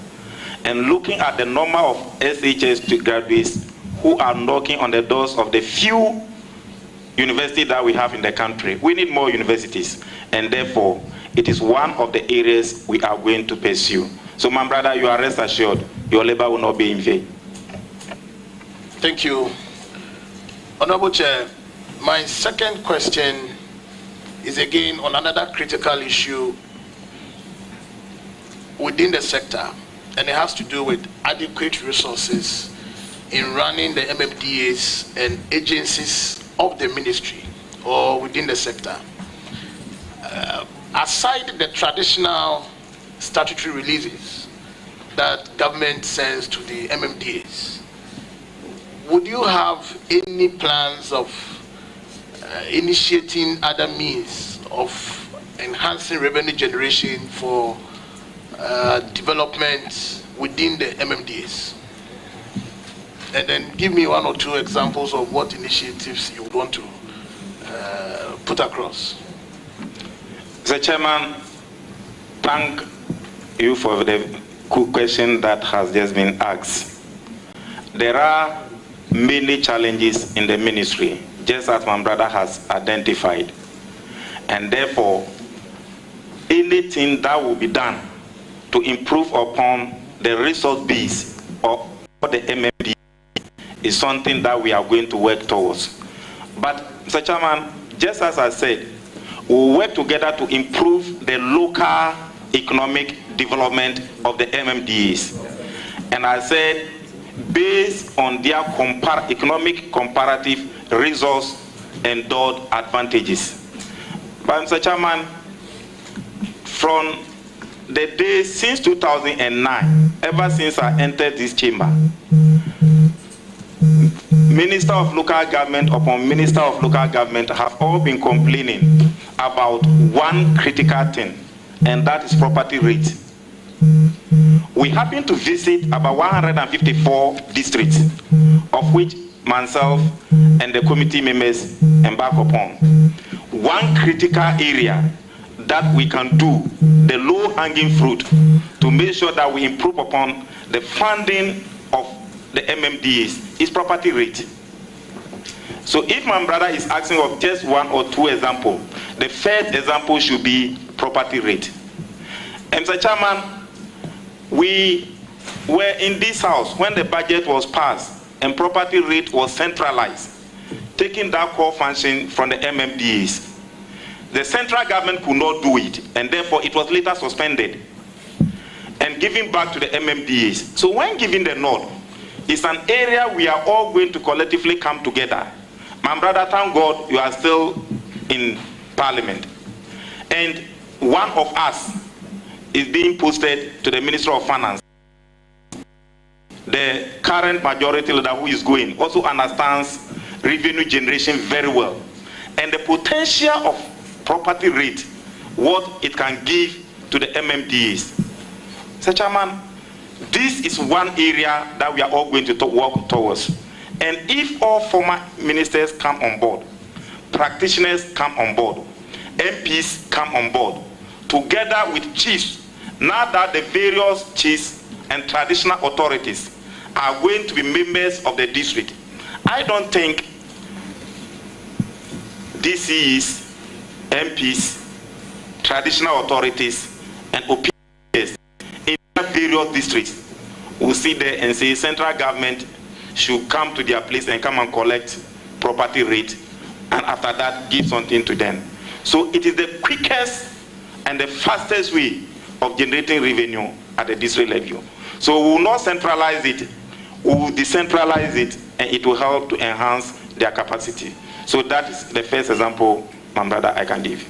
And looking at the number of SHS graduates who are knocking on the doors of the few universities that we have in the country, we need more universities. And therefore, it is one of the areas we are going to pursue. So, my brother, you are rest assured, your labor will not be in vain.
Thank you. Honorable Chair, my second question is again on another critical issue within the sector, and it has to do with adequate resources in running the MMDAs and agencies of the ministry or within the sector. Aside the traditional statutory releases that government sends to the MMDAs, would you have any plans of initiating other means of enhancing revenue generation for development within the MMDAs? And then give me one or two examples of what initiatives you would want to put across.
Mr. Chairman, thank you for the question that has just been asked. There are many challenges in the ministry, just as my brother has identified. And therefore, anything that will be done to improve upon the resource base of the MMD is something that we are going to work towards. But, Mr. Chairman, just as I said, we will work together to improve the local economic development of the MMDs. And I said, based on their economic comparative resource and endowed advantages. But, Mr. Chairman, from the day since 2009, ever since I entered this chamber, Minister of Local Government upon Minister of Local Government have all been complaining about one critical thing, and that is property rate. We happen to visit about 154 districts, of which myself and the committee members embark upon. One critical area that we can do, the low-hanging fruit, to make sure that we improve upon the funding of the MMDs is property rate. So if my brother is asking of just one or two examples, the first example should be property rate. And Mr. Chairman, we were in this house when the budget was passed and property rate was centralized, taking that core function from the MMDs. The central government could not do it, and therefore it was later suspended and given back to the MMDs. So when given the nod, it's an area we are all going to collectively come together. My brother, thank God you are still in Parliament. And one of us is being posted to the Minister of Finance. The current majority leader who is going also understands revenue generation very well, and the potential of property rate, what it can give to the MMDAs. Mr. Chairman, this is one area that we are all going to work towards. And if all former ministers come on board, practitioners come on board, MPs come on board, together with chiefs, now that the various chiefs and traditional authorities are going to be members of the district, I don't think DCs, MPs, traditional authorities, and OPS in various districts will sit there and say central government should come to their place and come and collect property rate, and after that give something to them. So it is the quickest and the fastest way of generating revenue at the district level. So we will not centralize it, we will decentralize it, and it will help to enhance their capacity. So that is the first example, my brother, I can give.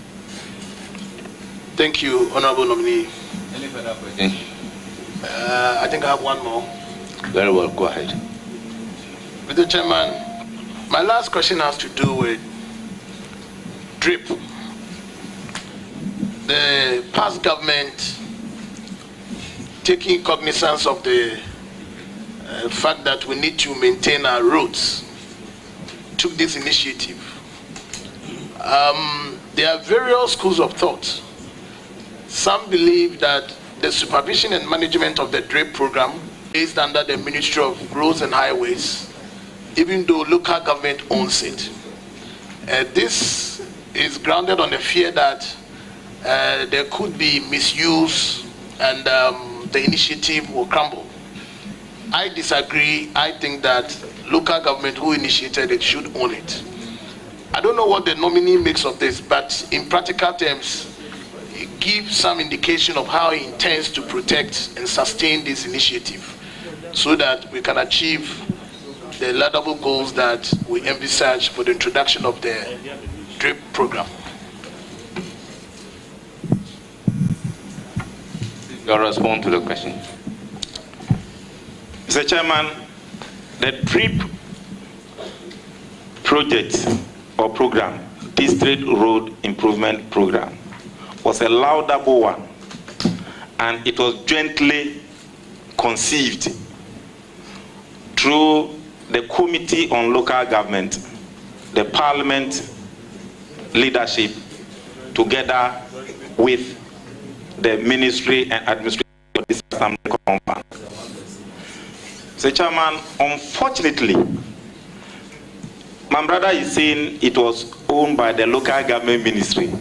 Thank you, Honorable Nominee.
Any further questions?
I think I have one more.
Very well, go ahead.
Mr. Chairman, my last question has to do with DRIP. The past government, taking cognizance of the fact that we need to maintain our roads, took this initiative. There are various schools of thought. Some believe that the supervision and management of the DRIP program is under the Ministry of Roads and Highways, even though local government owns it. This is grounded on the fear that there could be misuse and the initiative will crumble. I disagree. I think that local government who initiated it should own it. I don't know what the nominee makes of this, but in practical terms, it gives some indication of how he intends to protect and sustain this initiative so that we can achieve the laudable goals that we envisage for the introduction of the DRIP program.
Your response to the question.
Mr. Chairman, the DRIP project or program, District Road Improvement Program, was a laudable one, and it was jointly conceived through the Committee on Local Government, the Parliament leadership, together with the Ministry and Administration of this Assembly compound. Mr. Chairman, unfortunately, my brother is saying it was owned by the local government ministry.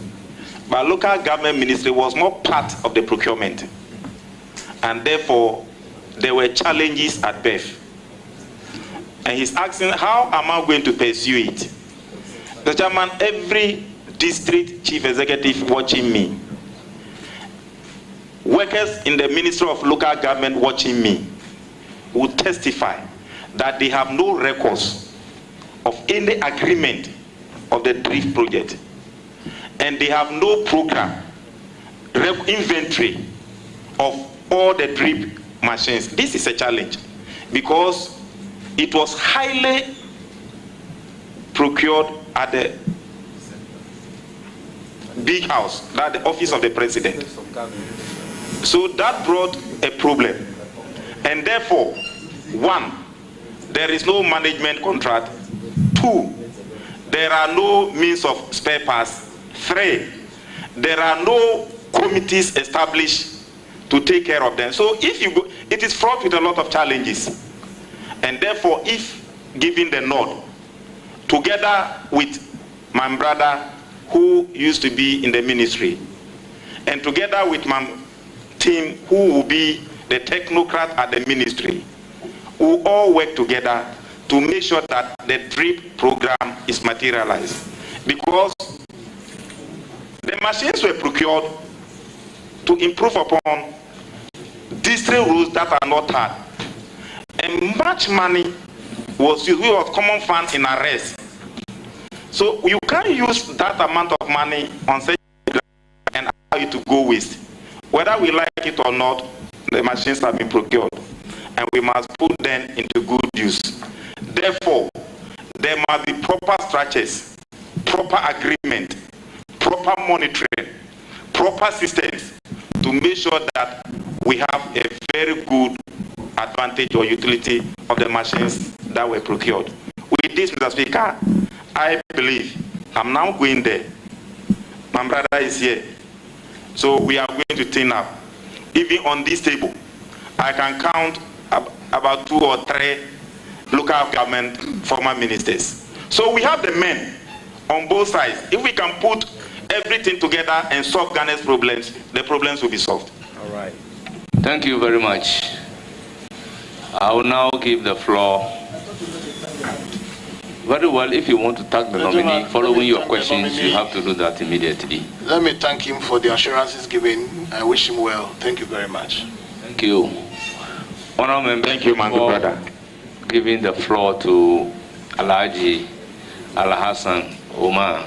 But local government ministry was not part of the procurement. And therefore, there were challenges at birth. And he's asking, how am I going to pursue it? Mr. Chairman, every district chief executive watching me, workers in the Ministry of Local Government watching me, will testify that they have no records of any agreement of the DRIP project. And they have no program, inventory of all the DRIP machines. This is a challenge because it was highly procured at the big house, that the office of the president. So that brought a problem. And therefore, one, there is no management contract. Two, there are no means of spare parts. Three, there are no committees established to take care of them. So if you go, it is fraught with a lot of challenges. And therefore, if given the nod, together with my brother who used to be in the ministry, and together with my team who will be the technocrat at the ministry, we will all work together to make sure that the DRIP program is materialized. Because the machines were procured to improve upon district roads that are not hard. And much money was used, we was common fund in arrest. So you can't use that amount of money on such and allow it to go waste. Whether we like it or not, the machines have been procured. And we must put them into good use. Therefore, there must be proper structures, proper agreement, proper monitoring, proper systems to make sure that we have a very good advantage or utility of the machines that were procured. With this, Mr. Speaker, I believe I'm now going there. My brother is here. So we are going to turn up. Even on this table, I can count about 2 or 3 local government former ministers. So we have the men on both sides. If we can put everything together and solve Ghana's problems, the problems will be solved.
All right. Thank you very much. I will now give the floor. Very well, if you want to thank the nominee following your questions, you have to do that immediately.
Let me thank him for the assurances given. I wish him well. Thank you very much.
Thank you. Honourable member,
thank you, my good brother.
Giving the floor to Alhaji Al-Hassan Omar.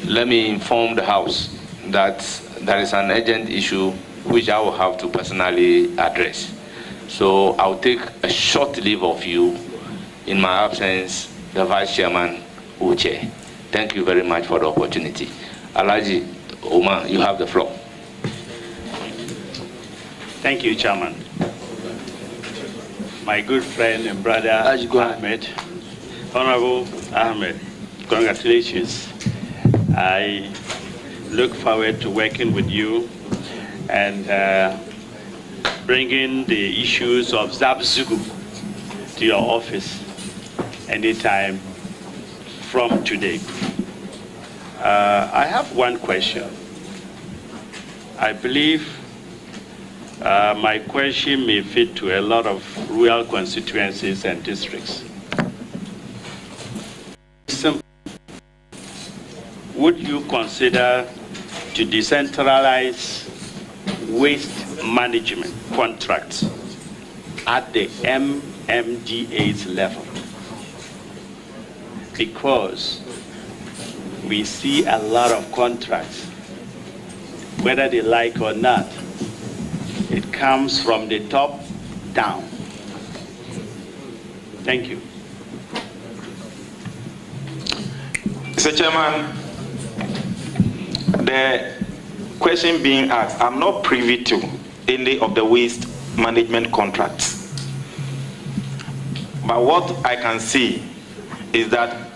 Let me inform the House that there is an urgent issue which I will have to personally address. So I'll take a short leave of you. In my absence, the Vice Chairman will chair. Thank you very much for the opportunity. Alhaji Omar, you have the floor.
Thank you, Chairman. My good friend and brother Ahmed, Honorable Ahmed, congratulations. I look forward to working with you and bringing the issues of Zabzugu to your office anytime from today. I have one question. I believe my question may fit to a lot of rural constituencies and districts. Simple. Would you consider to decentralize waste management contracts at the MMDA's level? Because we see a lot of contracts, whether they like or not, it comes from the top down. Thank you.
Mr. Chairman, the question being asked, I'm not privy to any of the waste management contracts. But what I can see is that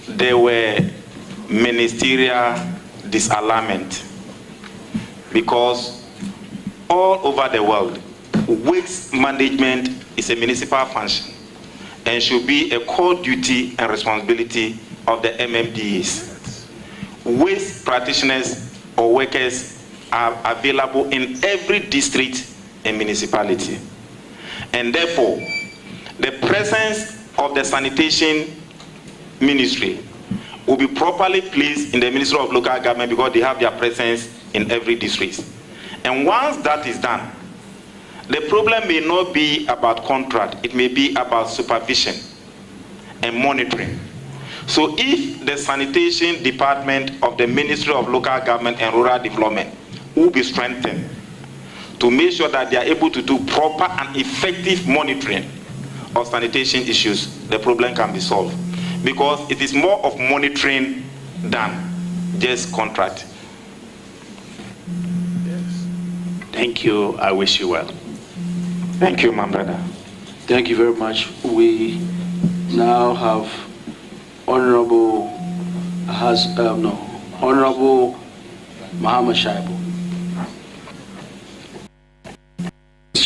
there were ministerial disalignment because all over the world, waste management is a municipal function and should be a core duty and responsibility of the MMDAs. Waste practitioners or workers are available in every district and municipality. And therefore, the presence of the sanitation ministry will be properly placed in the Ministry of Local Government because they have their presence in every district. And once that is done, the problem may not be about contract, it may be about supervision and monitoring. So if the sanitation department of the Ministry of Local Government and Rural Development will be strengthened to make sure that they are able to do proper and effective monitoring of sanitation issues, the problem can be solved. Because it is more of monitoring than just contract.
Thank you. I wish you well.
Thank you, my brother.
Thank you very much. We now have Honorable Honorable Muhammad Shaibu.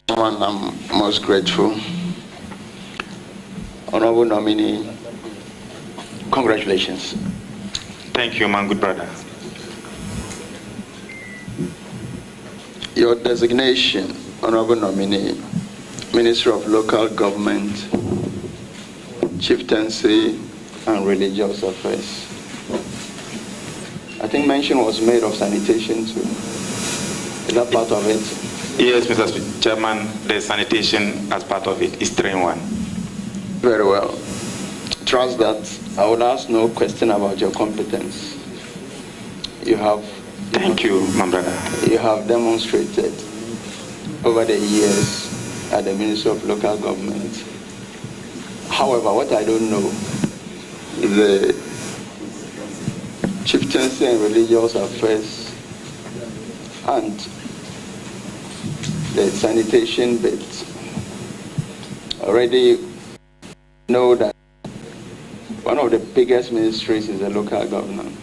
Chairman, I'm most grateful. Honorable nominee, congratulations.
Thank you, my good brother.
Your designation, Honorable nominee, Minister of Local Government, Chieftaincy and Religious Affairs. I think mention was made of sanitation too. Is that part of it?
Yes, Mr. Chairman, the sanitation as part of it is 3-in-1.
Very well. Trust that I will ask no question about your competence. You have.
Thank you, my brother.
You have demonstrated over the years at the Ministry of Local Government. However, what I don't know, the Chieftaincy and Religious Affairs and the sanitation bit. Already know that one of the biggest ministries is the local government.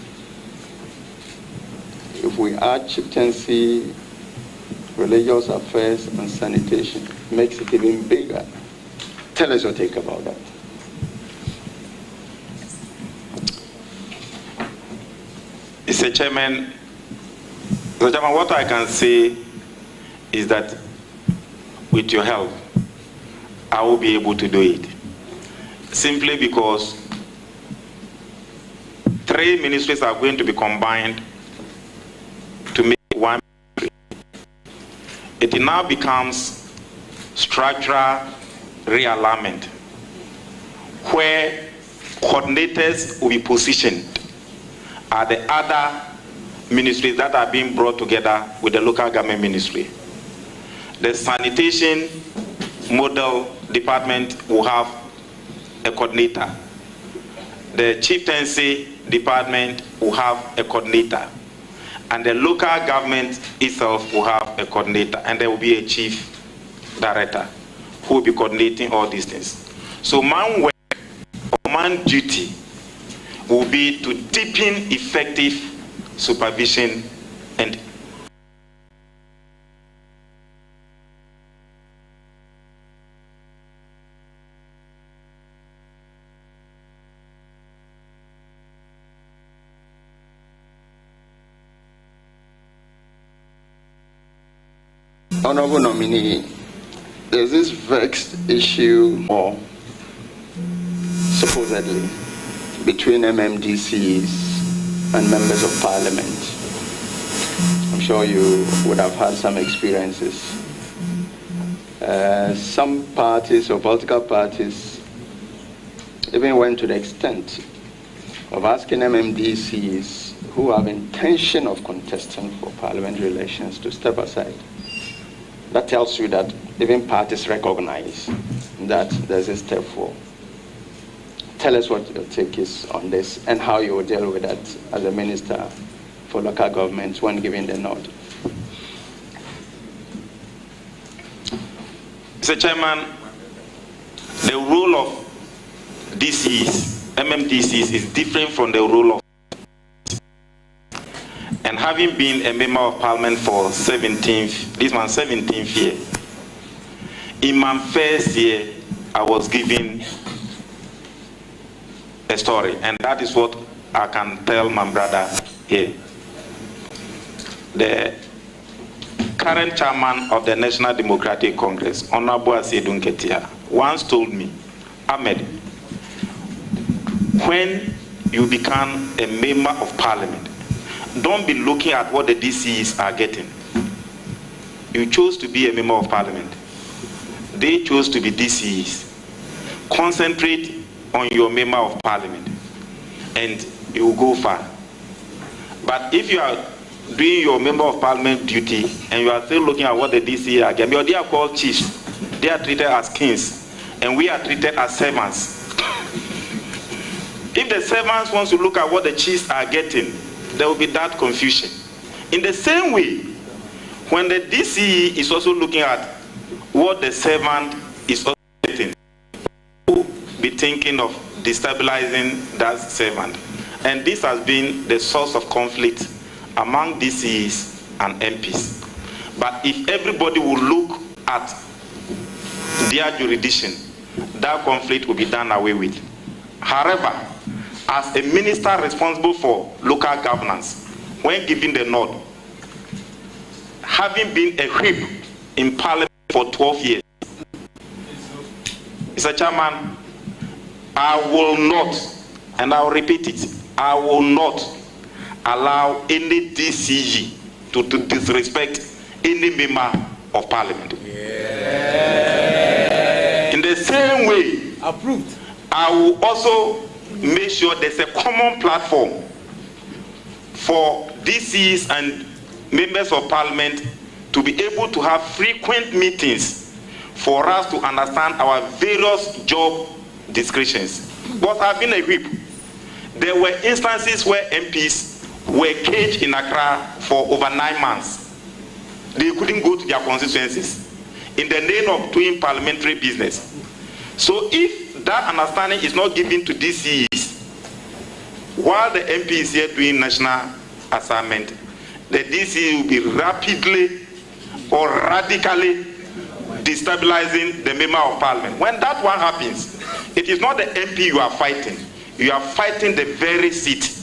If we add Chieftaincy, Religious Affairs, and sanitation, it makes it even bigger. Tell us your take about that.
Mr. Chairman, what I can say is that with your help, I will be able to do it. Simply because 3 ministries are going to be combined to make one ministry. It now becomes structural realignment, where coordinators will be positioned at the other ministries that are being brought together with the local government ministry. The sanitation model department will have a coordinator. The chieftaincy department will have a coordinator. And the local government itself will have a coordinator. And there will be a chief director who will be coordinating all these things. So my work or my duty will be to deepen effective supervision and
Honorable nominee, there's this vexed issue, or supposedly, between MMDCs and members of parliament. I'm sure you would have had some experiences. Some parties or political parties even went to the extent of asking MMDCs who have intention of contesting for parliamentary elections to step aside. That tells you that even parties recognize that there's a step forward. Tell us what your take is on this and how you will deal with that as a minister for local governments when giving the nod.
Mr. Chairman, the role of DCs, MMDCs, is different from the role of. And having been a member of parliament for this my 17th year, in my first year, I was given a story, and that is what I can tell my brother here. The current chairman of the National Democratic Congress, Honorable Asedun Ketia, once told me, Ahmed, when you become a member of parliament, don't be looking at what the DCs are getting. You chose to be a member of parliament. They chose to be DCs. Concentrate on your member of parliament and you will go far. But if you are doing your member of parliament duty and you are still looking at what the DCs are getting, they are called chiefs. They are treated as kings and we are treated as servants. If the servants want to look at what the chiefs are getting, there will be that confusion. In the same way, when the DCE is also looking at what the servant is also getting, will be thinking of destabilizing that servant. And this has been the source of conflict among DCEs and MPs. But if everybody will look at their jurisdiction, that conflict will be done away with. However, as a minister responsible for local governance, when given the nod, having been a whip in parliament for 12 years, Mr. Chairman, I will not, and I will repeat it, I will not allow any DCG to disrespect any member of parliament. Yeah. In the same way, approved, I will also make sure there's a common platform for DCs and members of parliament to be able to have frequent meetings for us to understand our various job descriptions. But I've been a whip There were instances where MPs were caged in Accra for over 9 months. They couldn't go to their constituencies in the name of doing parliamentary business. So if that understanding is not given to DCEs, while the MP is here doing national assignment, the DCE will be rapidly or radically destabilizing the member of parliament. When that one happens, it is not the MP you are fighting. You are fighting the very seat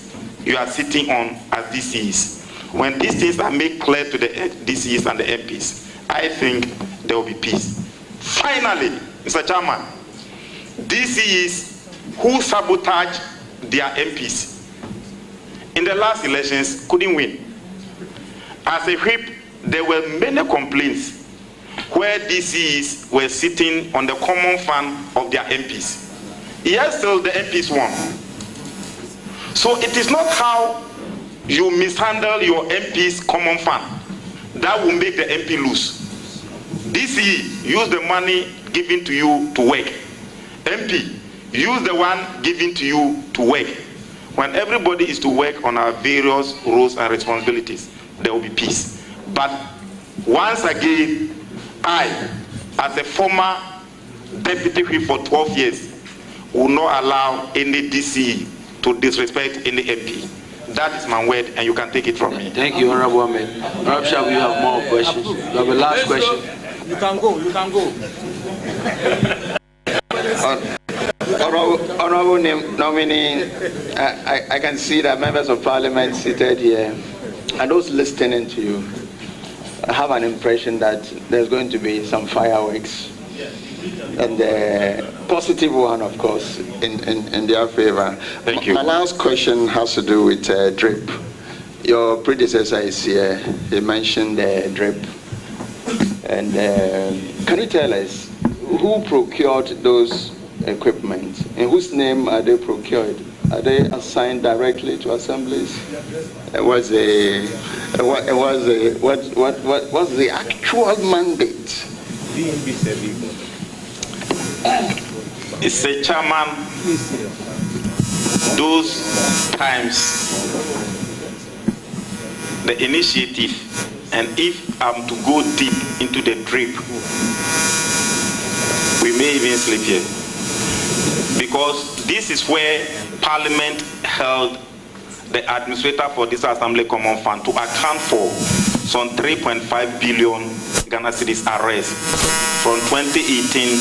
you are sitting on as DCEs. When these things are made clear to the DCEs and the MPs, I think there will be peace. Finally, Mr. Chairman, DCEs who sabotage their MPs in the last elections couldn't win. As a whip, there were many complaints where DCEs were sitting on the common fund of their MPs. Yet still the MPs won. So it is not how you mishandle your MP's common fund that will make the MP lose. DCE, use the money given to you to work. MP, use the one given to you to work. When everybody is to work on our various roles and responsibilities, there will be peace. But once again, I, as a former deputy whip for 12 years, will not allow any DCE to disrespect any MP. That is my word, and you can take it from me.
Thank you, Honorable Ahmed. Honorable Shabu, you have more questions. You have a last question.
You can go, you can go.
Honorable nominee, I can see that members of parliament seated here and those listening to you have an impression that there's going to be some fireworks, and the positive one, of course, in their favor. Thank you. My last question has to do with drip. Your predecessor is here. He mentioned drip. And can you tell us who procured those equipment? In whose name are they procured? Are they assigned directly to assemblies? What's the actual mandate?
It's a chairman. Those times, the initiative, and if I'm to go deep into the drip, we may even sleep here. Because this is where Parliament held the administrator for this Assembly Common Fund to account for some 3.5 billion Ghana cedis arrears from 2018,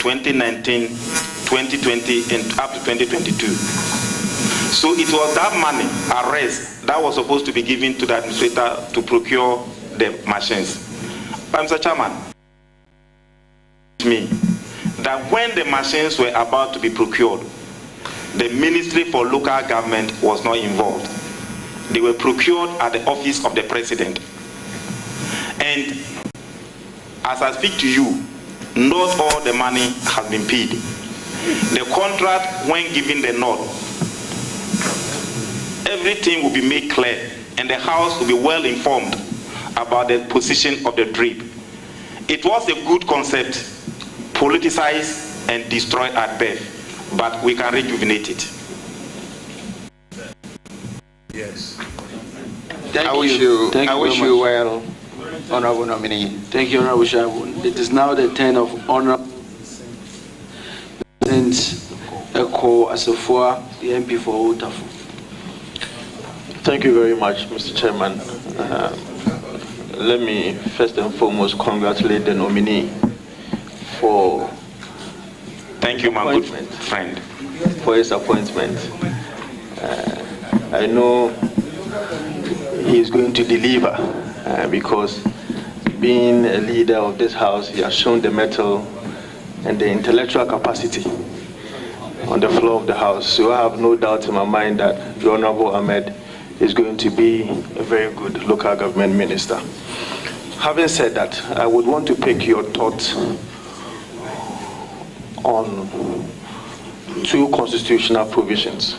2019, 2020, and up to 2022. So it was that money, arrears, that was supposed to be given to the administrator to procure the machines. But Mr. Chairman, me that when the machines were about to be procured, the Ministry for Local Government was not involved. They were procured at the office of the President. And as I speak to you, not all the money has been paid. The contract, when given the nod, everything will be made clear and the House will be well informed about the position of the drip. It was a good concept, politicized and destroyed at birth, but we can rejuvenate it.
Yes. I wish you well, Honorable nominee.
Thank you, Honorable Shabu. It is now the turn of Honorable Eko Asafua, the MP for Otafu.
Thank you very much, Mr. Chairman. Let me first and foremost congratulate the nominee for
thank you, my good friend,
for his appointment. I know he is going to deliver because being a leader of this house, he has shown the mettle and the intellectual capacity on the floor of the house. So I have no doubt in my mind that the Honorable Ahmed is going to be a very good local government minister. Having said that, I would want to pick your thoughts on two constitutional provisions.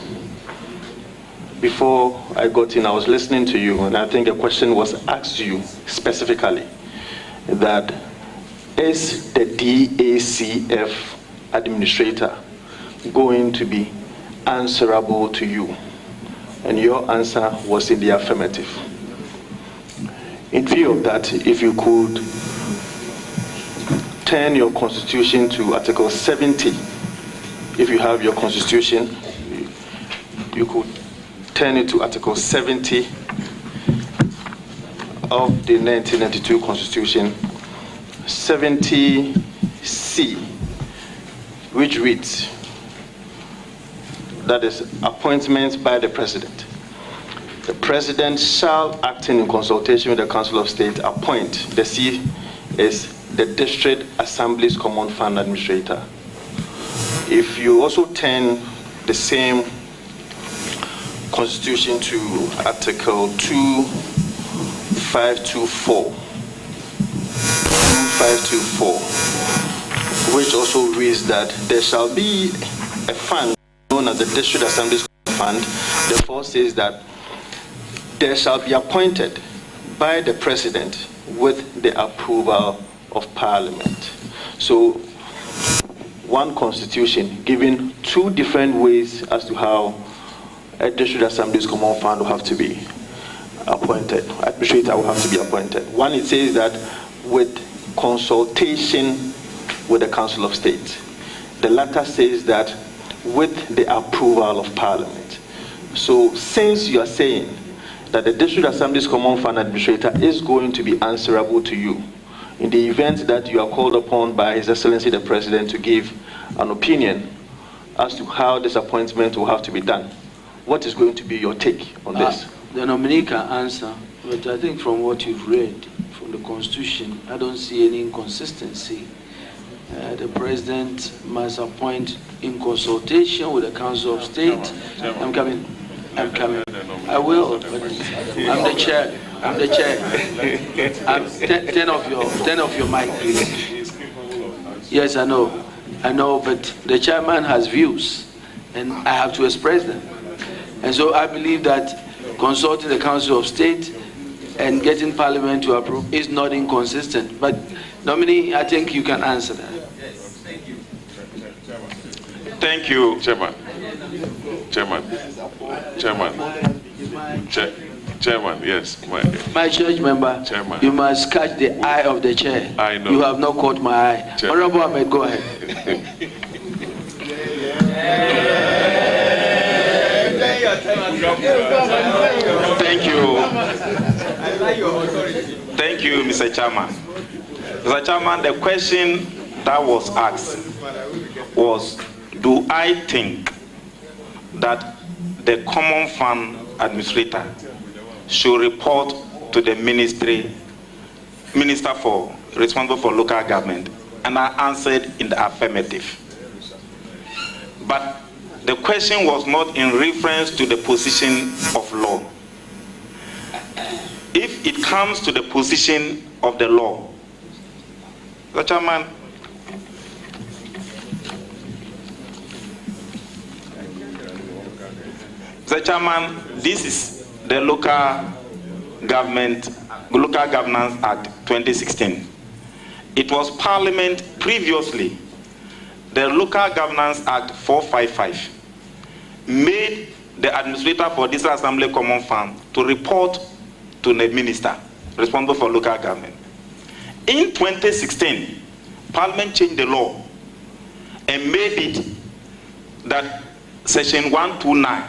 Before I got in, I was listening to you, and I think a question was asked to you specifically, that is the DACF administrator going to be answerable to you? And your answer was in the affirmative. In view of that, if you could turn your constitution to Article 70, if you have your constitution, you could turn it to Article 70 of the 1992 Constitution, 70C, which reads, that is, appointments by the President. The President shall, acting in consultation with the Council of State, appoint, the C is the District Assembly's Common Fund Administrator. If you also turn the same Constitution to Article 2524, which also reads that there shall be a fund known as the District Assembly's Fund, therefore says that there shall be appointed by the President with the approval of Parliament. So, one constitution giving two different ways as to how a District Assembly's Common Fund will have to be appointed, administrator will have to be appointed. One, it says that with consultation with the Council of State. The latter says that with the approval of Parliament. So, since you are saying that the District Assembly's Common Fund Administrator is going to be answerable to you in the event that you are called upon by His Excellency the President to give an opinion as to how this appointment will have to be done, what is going to be your take on this?
The nominee can answer, but I think from what you've read from the Constitution, I don't see any inconsistency. The President must appoint in consultation with the Council of State. I'm coming. I will. But I'm the chair. I'm the chair. Turn off your mic, please. Yes, I know, but the chairman has views, and I have to express them. And so I believe that consulting the Council of State and getting Parliament to approve is not inconsistent. But nominee, I think you can answer that.
Thank you, Chairman. Chairman, yes.
My church member,
Chairman.
You must catch the eye of the chair.
I know.
You have not caught my eye.
Chairman.
Honorable Ahmed, go ahead.
Thank you. Thank you, Mr. Chairman. Mr. Chairman, the question that was asked was, do I think that the Common Fund Administrator should report to the minister responsible for local government? And I answered in the affirmative. But the question was not in reference to the position of law. If it comes to the position of the law, the Chairman, this is the Local Governance Act 2016. It was Parliament previously, the Local Governance Act 455, made the administrator for this Assembly Common Fund to report to the minister responsible for local government. In 2016, Parliament changed the law and made it that Section 129,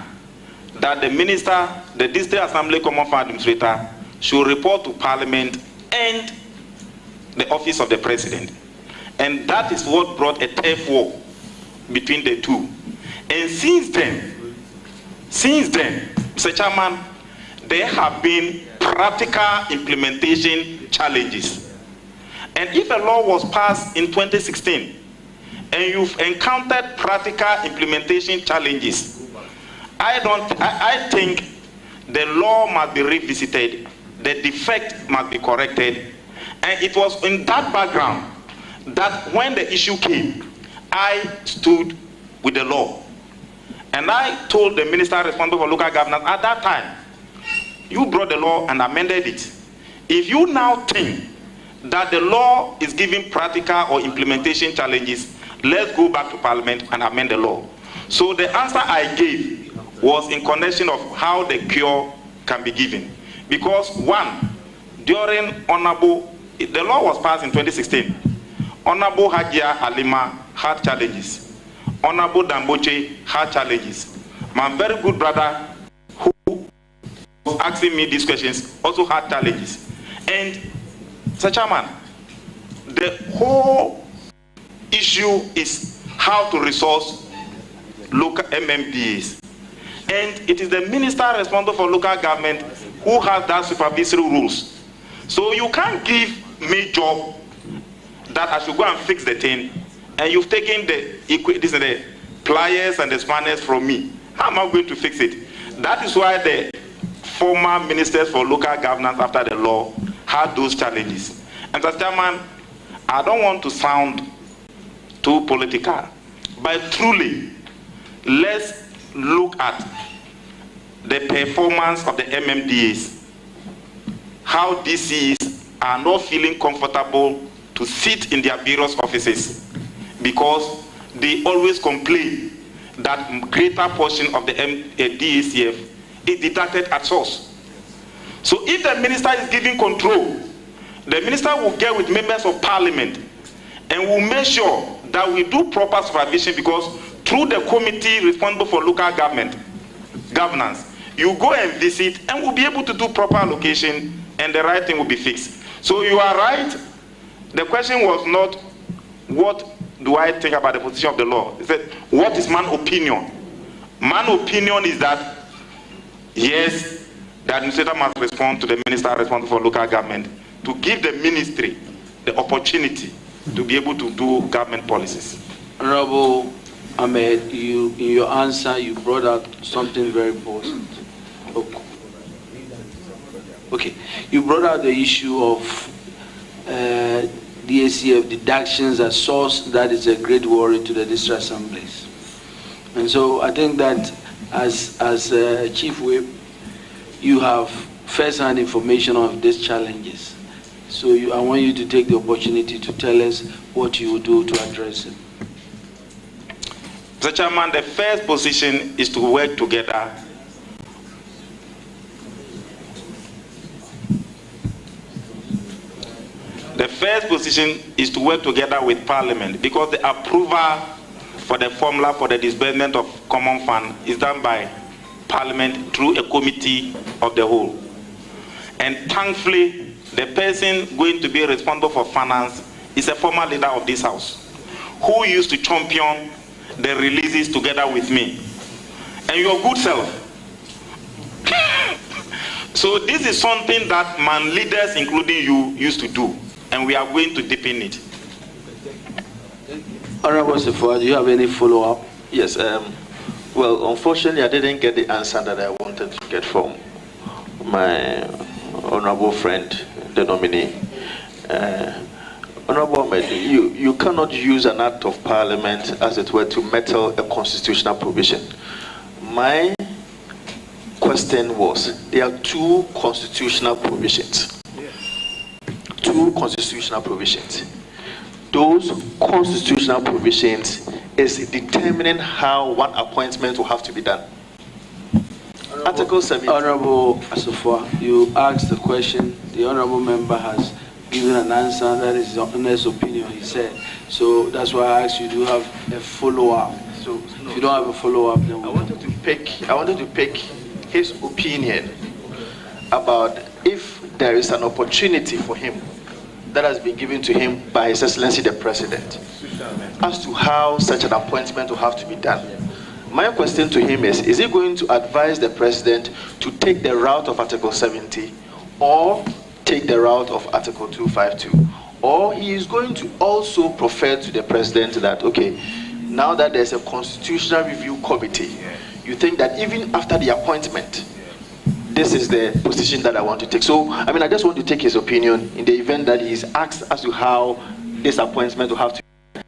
that the minister, the District Assembly Common Fund Administrator, should report to Parliament and the office of the President. And that is what brought a turf war between the two. And since then, Mr. Chairman, there have been practical implementation challenges. And if a law was passed in 2016 and you've encountered practical implementation challenges, I think the law must be revisited, the defect must be corrected. And it was in that background that when the issue came, I stood with the law. And I told the minister responsible for local governance at that time, you brought the law and amended it. If you now think that the law is giving practical or implementation challenges, let's go back to Parliament and amend the law. So the answer I gave was in connection of how the cure can be given. Because one, during Honorable, the law was passed in 2016. Honorable Hajia Halima had challenges. Honorable Damboche had challenges. My very good brother who was asking me these questions also had challenges. And, Mr. Chairman, the whole issue is how to resource local MMDAs. And it is the minister responsible for local government who has that supervisory rules. So you can't give me job that I should go and fix the thing, and you've taken the pliers and the spanners from me. How am I going to fix it? That is why the former ministers for local governance after the law had those challenges. And Mr. Chairman, I don't want to sound too political, but truly, let's look at the performance of the MMDAs, how DCs are not feeling comfortable to sit in their various offices because they always complain that greater portion of the DACF is deducted at source. So if the minister is giving control, the minister will get with members of parliament and will make sure that we do proper supervision, because through the committee responsible for local governance, you go and visit and we'll be able to do proper allocation and the right thing will be fixed. So you are right. The question was not what do I think about the position of the law. It said, what is man's opinion? Man's opinion is that, yes, the administrator must respond to the minister responsible for local government to give the ministry the opportunity to be able to do government policies.
Honorable Ahmed, in your answer, you brought out something very important. Okay, you brought out the issue of DACF deductions at source. That is a great worry to the district assemblies. And so I think that as Chief Whip, you have first-hand information of these challenges. So I want you to take the opportunity to tell us what you will do to address it.
Mr. Chairman, the first position is to work together with Parliament, because the approval for the formula for the disbursement of common fund is done by Parliament through a committee of the whole. And thankfully, the person going to be responsible for finance is a former leader of this house who used to champion the releases together with me and your good self. So this is something that man leaders, including you, used to do, and we are going to deepen it.
Honorable Sefua, do you have any follow-up?
Yes. Well, unfortunately, I didn't get the answer that I wanted to get from my honorable friend, the nominee. Honorable Ahmed, you cannot use an act of parliament, as it were, to meddle a constitutional provision. My question was, there are two constitutional provisions. Two constitutional provisions. Those constitutional provisions is determining how one appointment will have to be done. Article 7.
Honorable Asofua, you asked the question. The honorable member has given an answer. That is his honest opinion, he said. So that's why I asked you, do you have a follow-up? So if you don't have a follow-up, then I wanted
to pick his opinion about if there is an opportunity for him that has been given to him by His Excellency the President as to how such an appointment will have to be done. My question to him is he going to advise the President to take the route of Article 70 or take the route of Article 252? Or he is going to also prefer to the President that, okay, now that there's a constitutional review committee, you think that even after the appointment, this is the position that I want to take. So, I mean, I just want to take his opinion in the event that he is asked as to how this appointment will have to be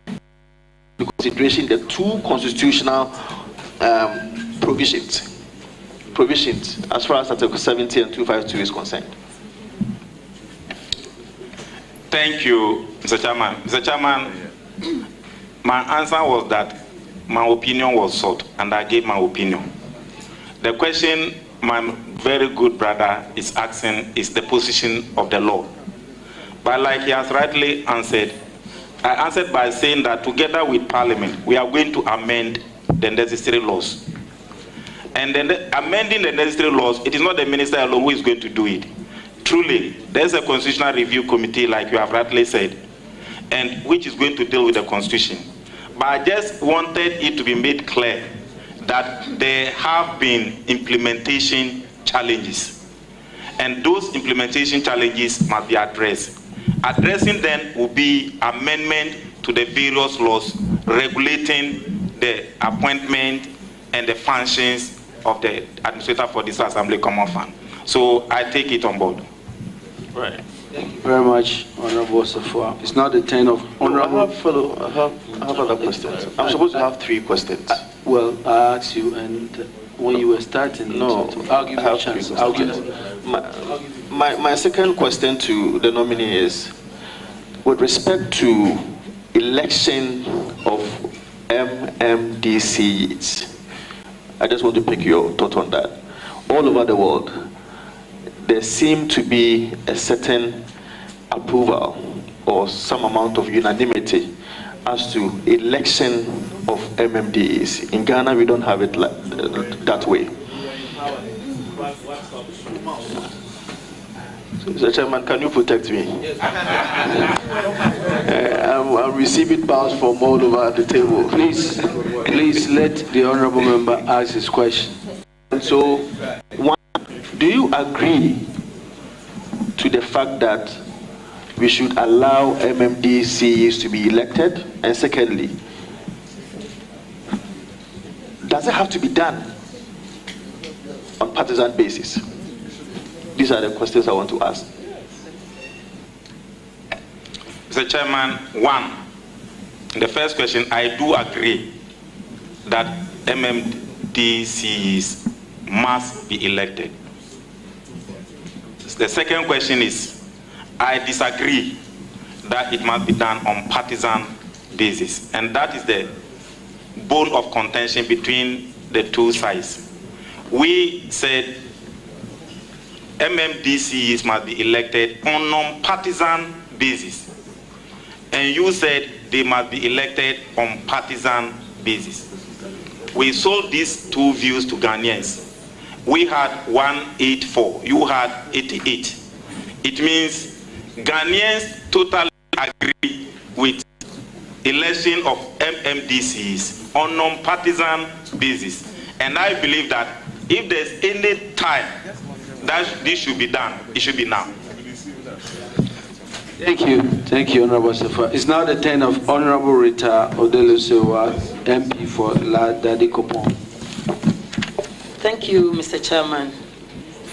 into consideration the two constitutional provisions as far as Article 70 and 252 is concerned.
Thank you, Mr. Chairman. Mr. Chairman, my answer was that my opinion was sought, and I gave my opinion. The question my very good brother is asking is the position of the law. But like he has rightly answered, I answered by saying that together with Parliament, we are going to amend the necessary laws. And then amending the necessary laws, it is not the minister alone who is going to do it. Truly, there's a constitutional review committee, like you have rightly said, and which is going to deal with the constitution. But I just wanted it to be made clear that there have been implementation challenges. And those implementation challenges must be addressed. Addressing them will be amendment to the various laws regulating the appointment and the functions of the administrator for this Assembly Common Fund. So I take it on board.
Right. Thank you very much, Honorable Safua. It's not the turn of Honorable.
I have other questions. I'm supposed to have 3 questions.
Well, I asked you, and when you were starting,
no,
I'll give you a chance. I'll give
my second question to the nominee is, with respect to election of MMDCs, I just want to pick your thought on that. All over the world, there seemed to be a certain approval or some amount of unanimity as to election of MMDs. In Ghana, we don't have it that way. Mr. Chairman, can you protect me? I'm receiving balls from all over the table.
Please let the honorable member ask his question.
And so, one, do you agree to the fact that we should allow MMDCs to be elected? And secondly, does it have to be done on partisan basis? These are the questions I want to ask.
Mr. Chairman, one, the first question, I do agree that MMDCs must be elected. The second question is, I disagree that it must be done on partisan basis. And that is the bone of contention between the two sides. We said MMDCs must be elected on non-partisan basis. And you said they must be elected on partisan basis. We sold these two views to Ghanaians. We had 184, you had 88. It means Ghanaians totally agree with election of MMDCs on non-partisan basis. And I believe that if there's any time that this should be done, it should be now.
Thank you, Honorable Safa. It's now the turn of Honorable Rita Odelusewa, MP for La Dadikopon.
Thank you, Mr. Chairman.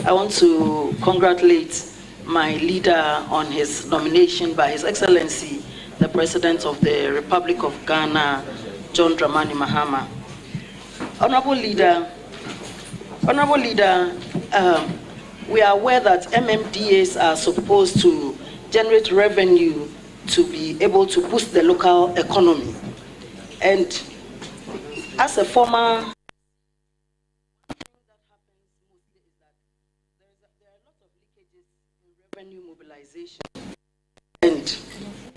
I want to congratulate my leader on his nomination by His Excellency, the President of the Republic of Ghana, John Dramani Mahama. Honorable Leader, we are aware that MMDAs are supposed to generate revenue to be able to boost the local economy. And as a former revenue mobilization, and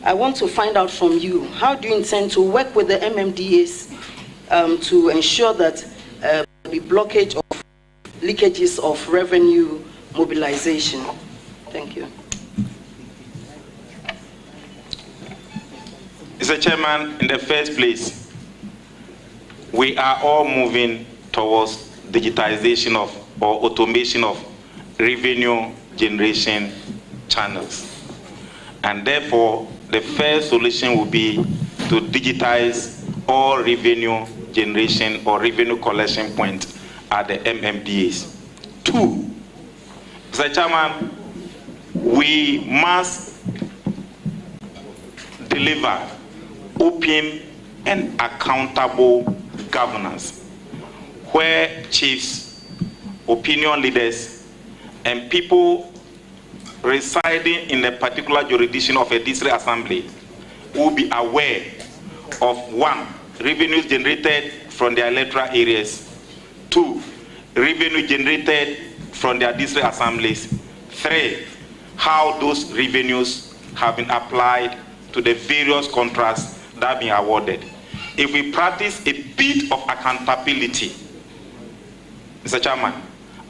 I want to find out from you, how do you intend to work with the MMDAs to ensure that the blockage of leakages of revenue mobilization? Thank you.
Mr. Chairman, in the first place, we are all moving towards digitization of or automation of revenue generation channels. And therefore, the first solution will be to digitize all revenue generation or revenue collection points at the MMDAs. Two, Mr. Chairman, we must deliver open and accountable governance, where chiefs, opinion leaders, and people residing in a particular jurisdiction of a district assembly will be aware of, one, revenues generated from their electoral areas. 2, revenue generated from their district assemblies. 3, how those revenues have been applied to the various contracts that have been awarded. If we practice a bit of accountability, Mr. Chairman,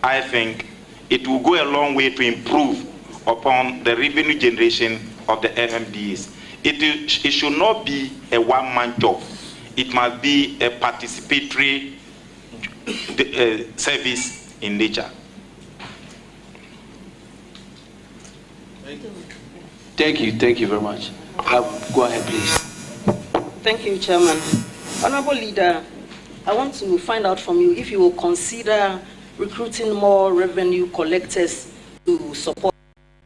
I think it will go a long way to improve upon the revenue generation of the MMDs. It should not be a one-man job. It must be a participatory service in nature.
Thank you very much. Go ahead, please.
Thank you, Chairman. Honorable Leader, I want to find out from you if you will consider recruiting more revenue collectors to support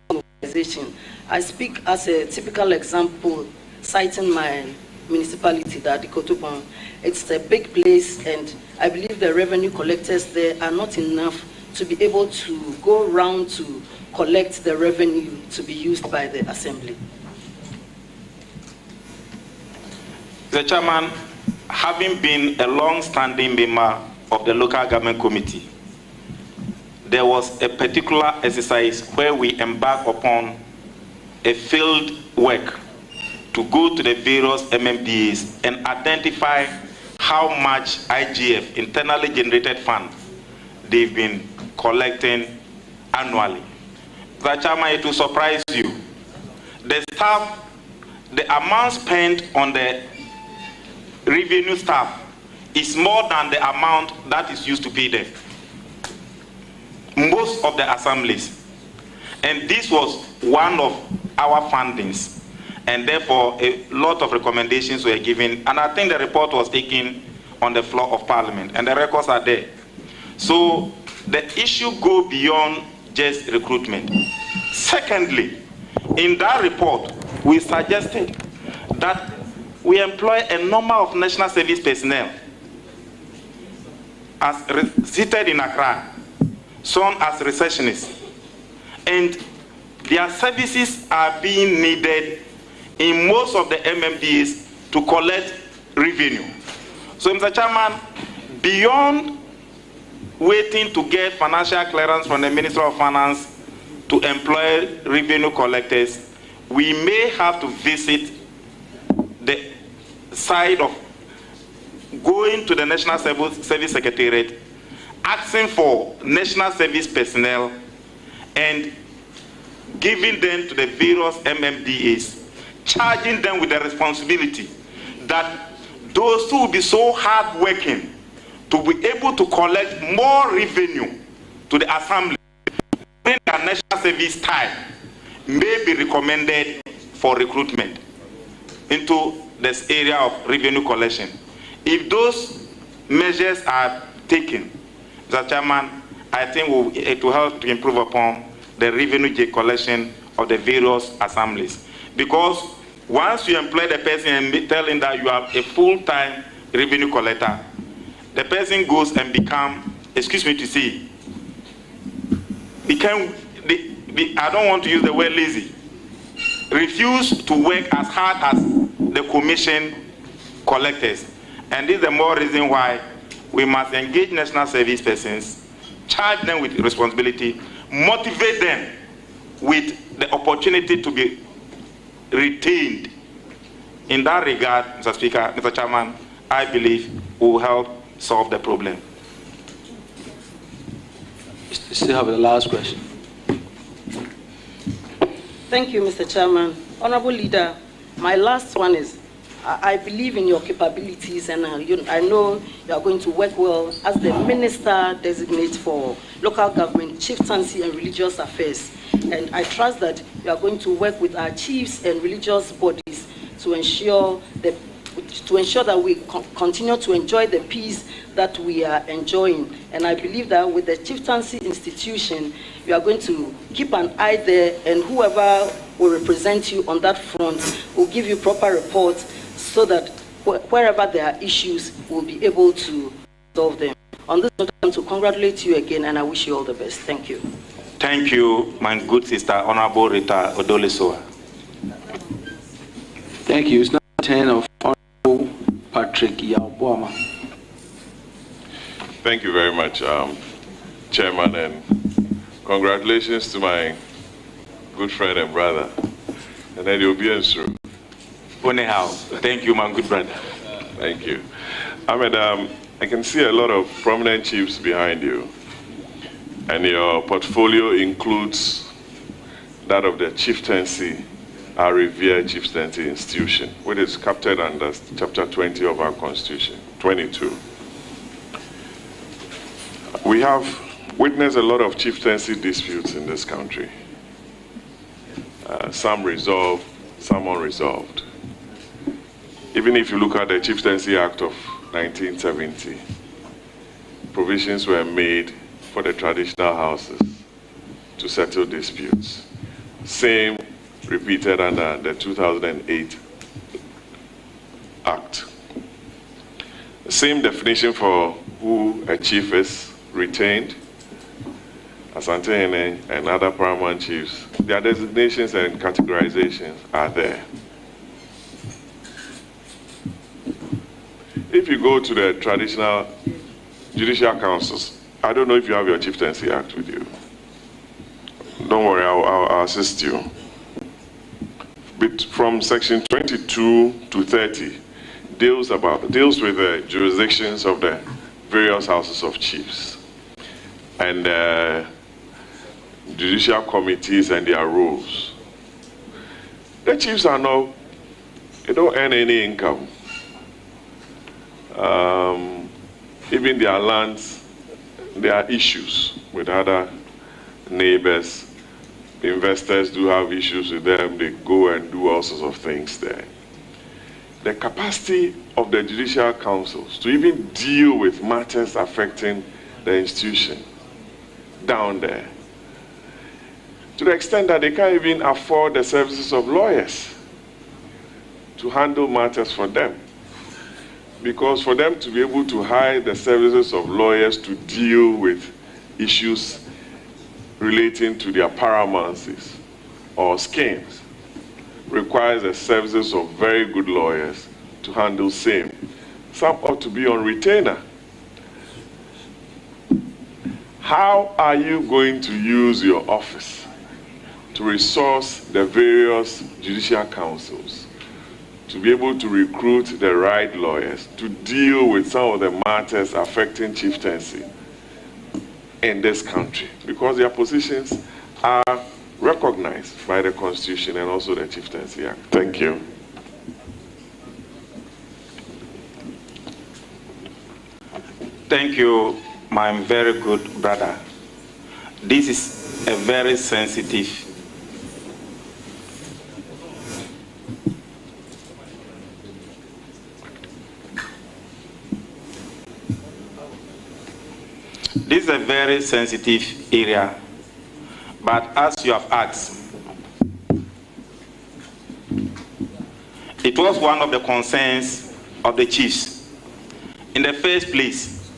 the organization. I speak as a typical example, citing my municipality, that Ikotopon. It's a big place, and I believe the revenue collectors there are not enough to be able to go around to collect the revenue to be used by the assembly.
The Chairman, having been a long-standing member of the local government committee, there was a particular exercise where we embarked upon a field work to go to the various MMDAs and identify how much IGF, internally generated fund, they've been collecting annually. The Chairman, it will surprise you. The staff, the amount spent on the revenue staff is more than the amount that is used to pay them. Most of the assemblies. And this was one of our fundings. And therefore, a lot of recommendations were given. And I think the report was taken on the floor of Parliament. And the records are there. So the issue goes beyond just recruitment. Secondly, in that report, we suggested that we employ a number of national service personnel as seated in Accra, some as receptionists, and their services are being needed in most of the MMDs to collect revenue. So, Mr. Chairman, beyond waiting to get financial clearance from the Minister of Finance to employ revenue collectors, we may have to visit the side of going to the National Service Secretariat, asking for national service personnel and giving them to the various MMDAs, charging them with the responsibility that those who will be so hardworking to be able to collect more revenue to the assembly during their national service time may be recommended for recruitment into this area of revenue collection. If those measures are taken, Mr. Chairman, I think it will help to improve upon the revenue collection of the various assemblies. Because once you employ the person and tell him that you are a full-time revenue collector, the person goes and become, excuse me to say, I don't want to use the word lazy, refuse to work as hard as the commission collectors. And this is the more reason why we must engage national service persons, charge them with responsibility, motivate them with the opportunity to be retained. In that regard, Mr. Speaker, Mr. Chairman, I believe will help solve the problem.
You still have the last question.
Thank you, Mr. Chairman. Honorable Leader, my last one is, I believe in your capabilities, and I know you are going to work well as the Minister Designate for Local Government, Chieftaincy and Religious Affairs. And I trust that you are going to work with our chiefs and religious bodies to ensure that we continue to enjoy the peace that we are enjoying. And I believe that with the chieftaincy institution, you are going to keep an eye there, and whoever will represent you on that front will give you proper reports so that wherever there are issues, we'll be able to solve them. On this note, I want to congratulate you again, and I wish you all the best. Thank you.
Thank you, my good sister, Honorable Rita Odolesoa.
Thank you. It's now 10 of Honorable Patrick Yabuama.
Thank you very much, Chairman, and congratulations to my good friend and brother, and then you'll be answered.
Anyhow, thank you, my good brother.
Thank you. Ahmed, I can see a lot of prominent chiefs behind you, and your portfolio includes that of the chieftaincy, our revered chieftaincy institution, which is captured under Chapter 20 of our Constitution, 22. We have witnessed a lot of chieftaincy disputes in this country. Some resolved, some unresolved. Even if you look at the Chieftaincy Act of 1970, provisions were made for the traditional houses to settle disputes. Same repeated under the 2008 Act. The same definition for who a chief is retained, Asante and other paramount chiefs. Their designations and categorizations are there. If you go to the traditional judicial councils, I don't know if you have your Chieftaincy Act with you. Don't worry, I'll assist you. But from section 22 to 30, deals with the jurisdictions of the various houses of chiefs and judicial committees and their roles. The chiefs are not, they don't earn any income. Even their lands, there are issues with other neighbors. Investors do have issues with them. They go and do all sorts of things there. The capacity of the judicial councils to even deal with matters affecting the institution down there, to the extent that they can't even afford the services of lawyers to handle matters for them. Because for them to be able to hire the services of lawyers to deal with issues relating to their paramountcies or schemes requires the services of very good lawyers to handle same. Some ought to be on retainer. How are you going to use your office to resource the various judicial councils to be able to recruit the right lawyers to deal with some of the matters affecting chieftaincy in this country? Because their positions are recognized by the Constitution and also the Chieftaincy Act. Thank you.
Thank you, my very good brother. This is a very sensitive area, but as you have asked, it was one of the concerns of the chiefs. In the first place,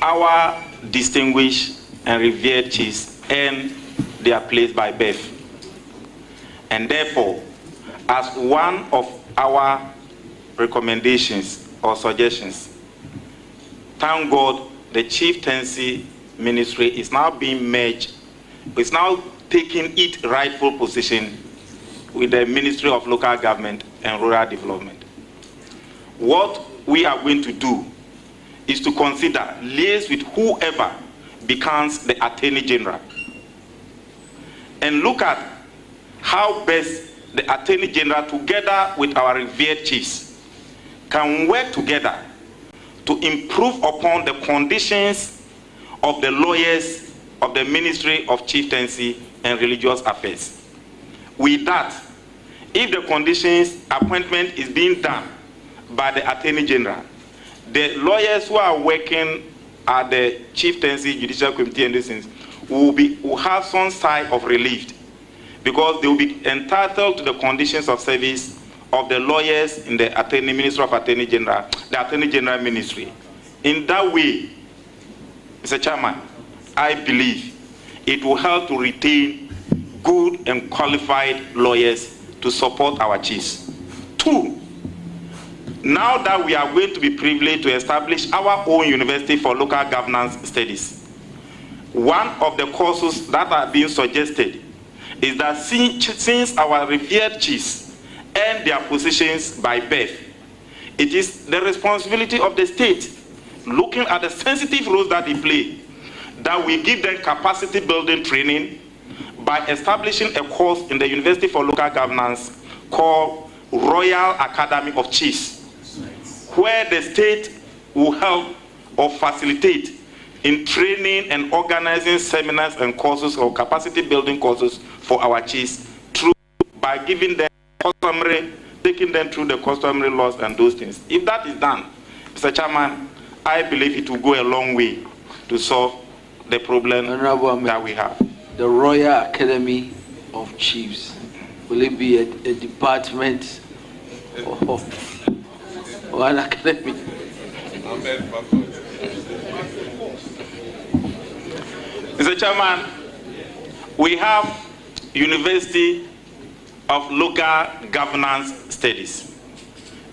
our distinguished and revered chiefs earn their place by birth. And therefore, as one of our recommendations or suggestions, thank God the chieftaincy ministry is now being merged, it's now taking its rightful position with the Ministry of Local Government and Rural Development. What we are going to do is to consider, liaise with whoever becomes the Attorney General and look at how best the Attorney General together with our revered chiefs can work together to improve upon the conditions of the lawyers of the Ministry of Chieftaincy and Religious Affairs. With that, if the conditions appointment is being done by the Attorney General, the lawyers who are working at the Chieftaincy Judicial Committee and these things will have some side of relief, because they will be entitled to the conditions of service of the lawyers in the Ministry of Attorney General, the Attorney General Ministry. In that way, Mr. Chairman, I believe it will help to retain good and qualified lawyers to support our chiefs. Two, Now that we are going to be privileged to establish our own university for local governance studies, one of the courses that are being suggested is that since our revered chiefs earn their positions by birth, it is the responsibility of the state, looking at the sensitive roles that they play, that we give them capacity building training by establishing a course in the University for Local Governance called Royal Academy of Chiefs, where the state will help or facilitate in training and organizing seminars and courses or capacity building courses for our chiefs by giving them customary, taking them through the customary laws and those things. If that is done, Mr. Chairman, I believe it will go a long way to solve the problem that we have.
The Royal Academy of Chiefs, will it be a department or an academy?
Mr. Chairman, we have University of Local Governance Studies.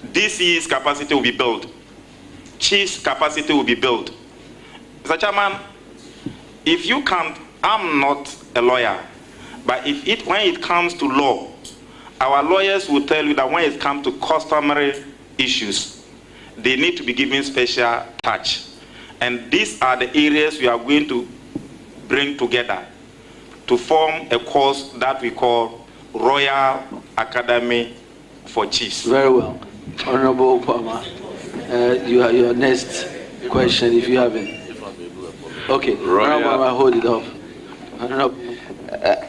DC's capacity will be built. Chief's capacity will be built. Mr. Chairman, if you can't, I'm not a lawyer, but when it comes to law, our lawyers will tell you that when it comes to customary issues, they need to be given special touch. And these are the areas we are going to bring together to form a course that we call Royal Academy for Chiefs.
Very well. Honorable Obama, you have your next question if you have it. Okay, Honorable Obama, hold it up.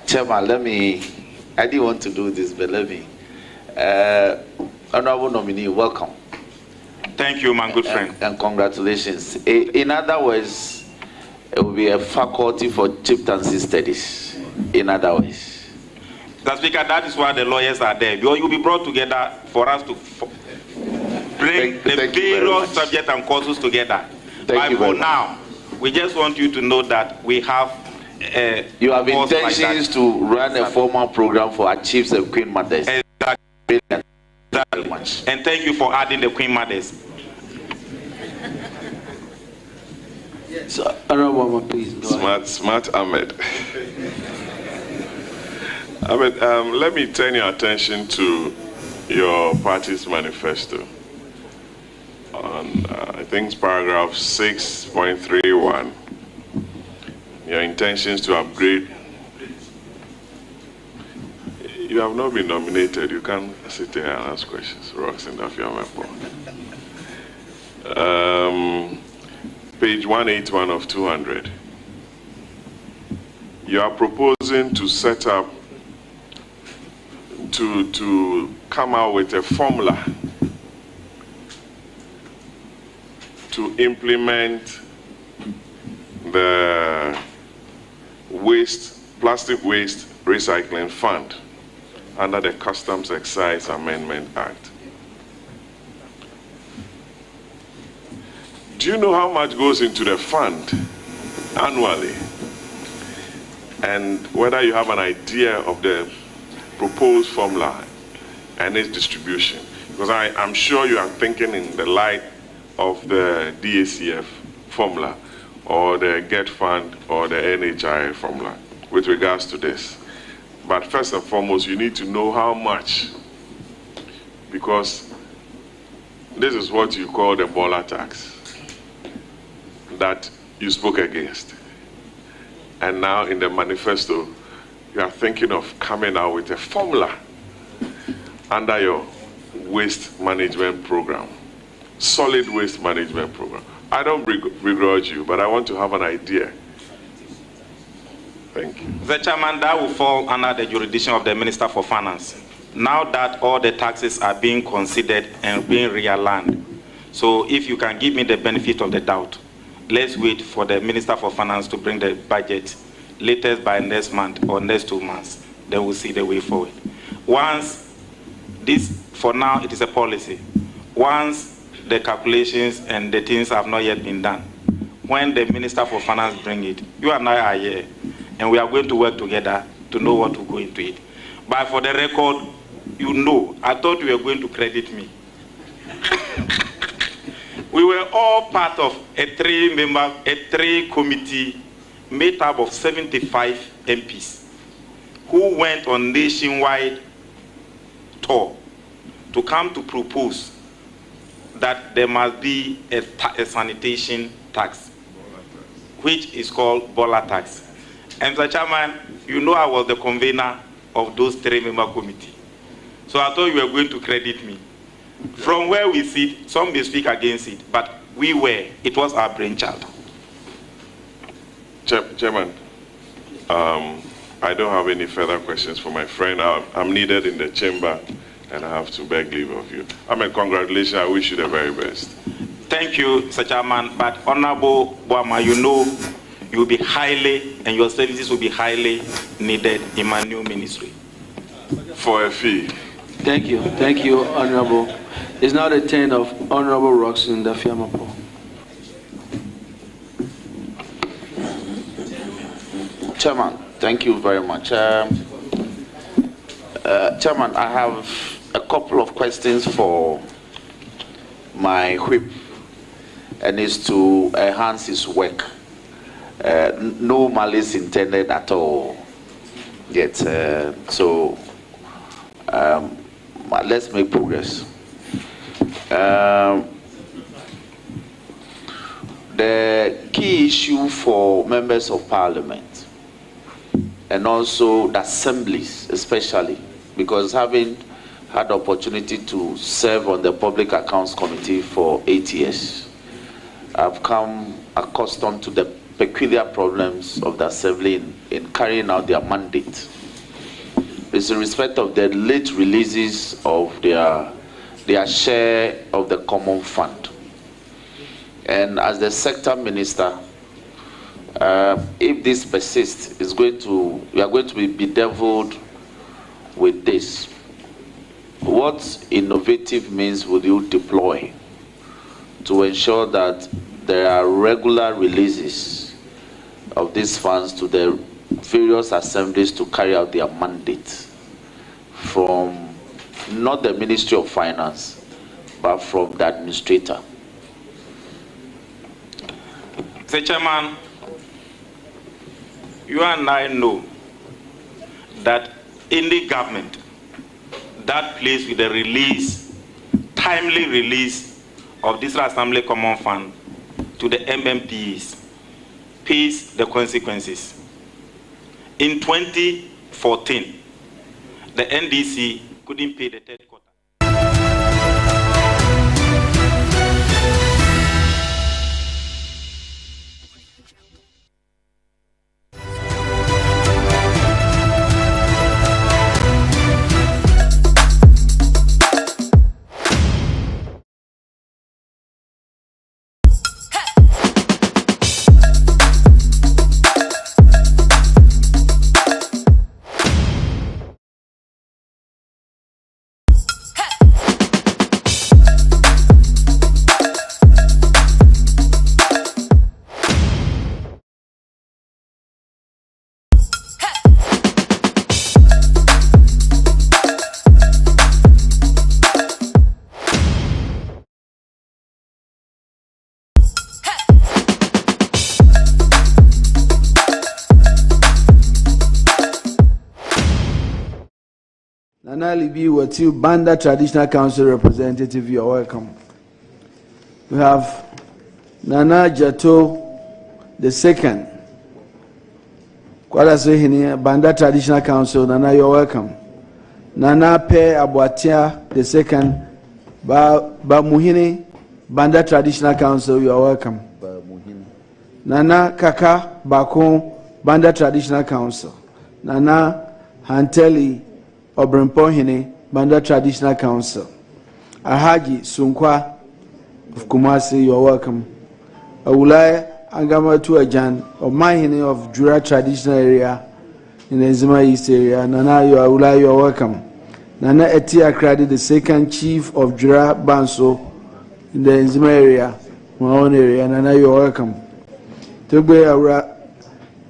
Chairman, I didn't want to do this, but let me. Honorable nominee, welcome.
Thank you, my good friend.
And congratulations. In other words, it will be a faculty for chieftaincy studies. In other words.
Mr. Speaker, that is why the lawyers are there. You will be brought together for us to bring the various subjects and courses together. But for now, we just want you to know that we have
you have intentions to run a formal program for our chiefs and queen mothers.
Exactly. And thank you for adding the queen mothers.
So, Honorable, please.
Smart Ahmed. Ahmed, let me turn your attention to your party's manifesto. On, I think it's paragraph 6.31. Your intentions to upgrade. You have not been nominated. You can't sit there and ask questions. Rocks in your member. Page 181 of 200. You are proposing to set up, to come out with a formula to implement the plastic waste recycling fund under the Customs Excise Amendment Act. Do you know how much goes into the fund annually? And whether you have an idea of the proposed formula and its distribution? Because I'm sure you are thinking in the light of the DACF formula or the GET fund or the NHI formula with regards to this. But first and foremost, you need to know how much, because this is what you call the baller tax that you spoke against. And now in the manifesto, you are thinking of coming out with a formula under your waste management program, solid waste management program. I don't begrudge you, but I want to have an idea. Thank you.
The Chairman, that will fall under the jurisdiction of the Minister for Finance. Now that all the taxes are being considered and being realigned, so if you can give me the benefit of the doubt, let's wait for the Minister for Finance to bring the budget latest by next month or next 2 months. Then we'll see the way forward. Once this, for now, it is a policy. Once the calculations and the things have not yet been done, when the Minister for Finance bring it, you and I are here, and we are going to work together to know what to go into it. But for the record, you know, I thought you were going to credit me. We were all part of a three committee made up of 75 MPs who went on nationwide tour to come to propose that there must be a sanitation tax, which is called Bola tax. And Mr. Chairman, you know I was the convener of those three-member committee. So I thought you were going to credit me. From where we sit, some may speak against it, but it was our brainchild.
Chairman, I don't have any further questions for my friend. I'm needed in the chamber, and I have to beg leave of you. Congratulations. I wish you the very best.
Thank you, Mr. Chairman. But Honorable Boama, you know you will be and your services will be highly needed in my new ministry.
For a fee.
Thank you, Honorable. It's now the turn of Honorable Roxanne Dafiamapo.
Chairman, thank you very much. Chairman, I have a couple of questions for my whip, and it's to enhance his work. No malice intended at all yet. So let's make progress. The key issue for members of parliament and also the assemblies especially, because having had the opportunity to serve on the Public Accounts Committee for 8 years, I've come accustomed to the peculiar problems of the assembly in carrying out their mandate. It's in respect of the late releases of their share of the common fund. And as the sector minister, if this persists, we are going to be bedeviled with this. What innovative means will you deploy to ensure that there are regular releases of these funds to the various assemblies to carry out their mandate from not the Ministry of Finance, but from the administrator?
Mr. Chairman, you and I know that any government that plays with the timely release of this Assembly Common Fund to the MMPs pays the consequences. In 2014, the NDC couldn't pay the third quarter.
Nana Libi Watu, Banda Traditional Council representative, you are welcome. We have Nana Jato the second. Kwala Banda Traditional Council, Nana, you are welcome. Nana Pe Abuatia the second, Bamuhini, Banda Traditional Council, you are welcome. Nana Kaka Bakon, Banda Traditional Council. Nana Hanteli Obrimpohine, Banda Traditional Council. Ahaji Sunkwa of Kumasi, you are welcome. Awulai Angamatu Ajan, of Mahine of Jura Traditional Area in the Zima East area. Nana, you are welcome. Nana Etia Kradi, the second chief of Jura Banso in the Zima area, my own area. Nana, you are welcome. Togbe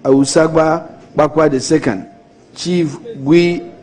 Awusagba Bakwa the second, Chief Gui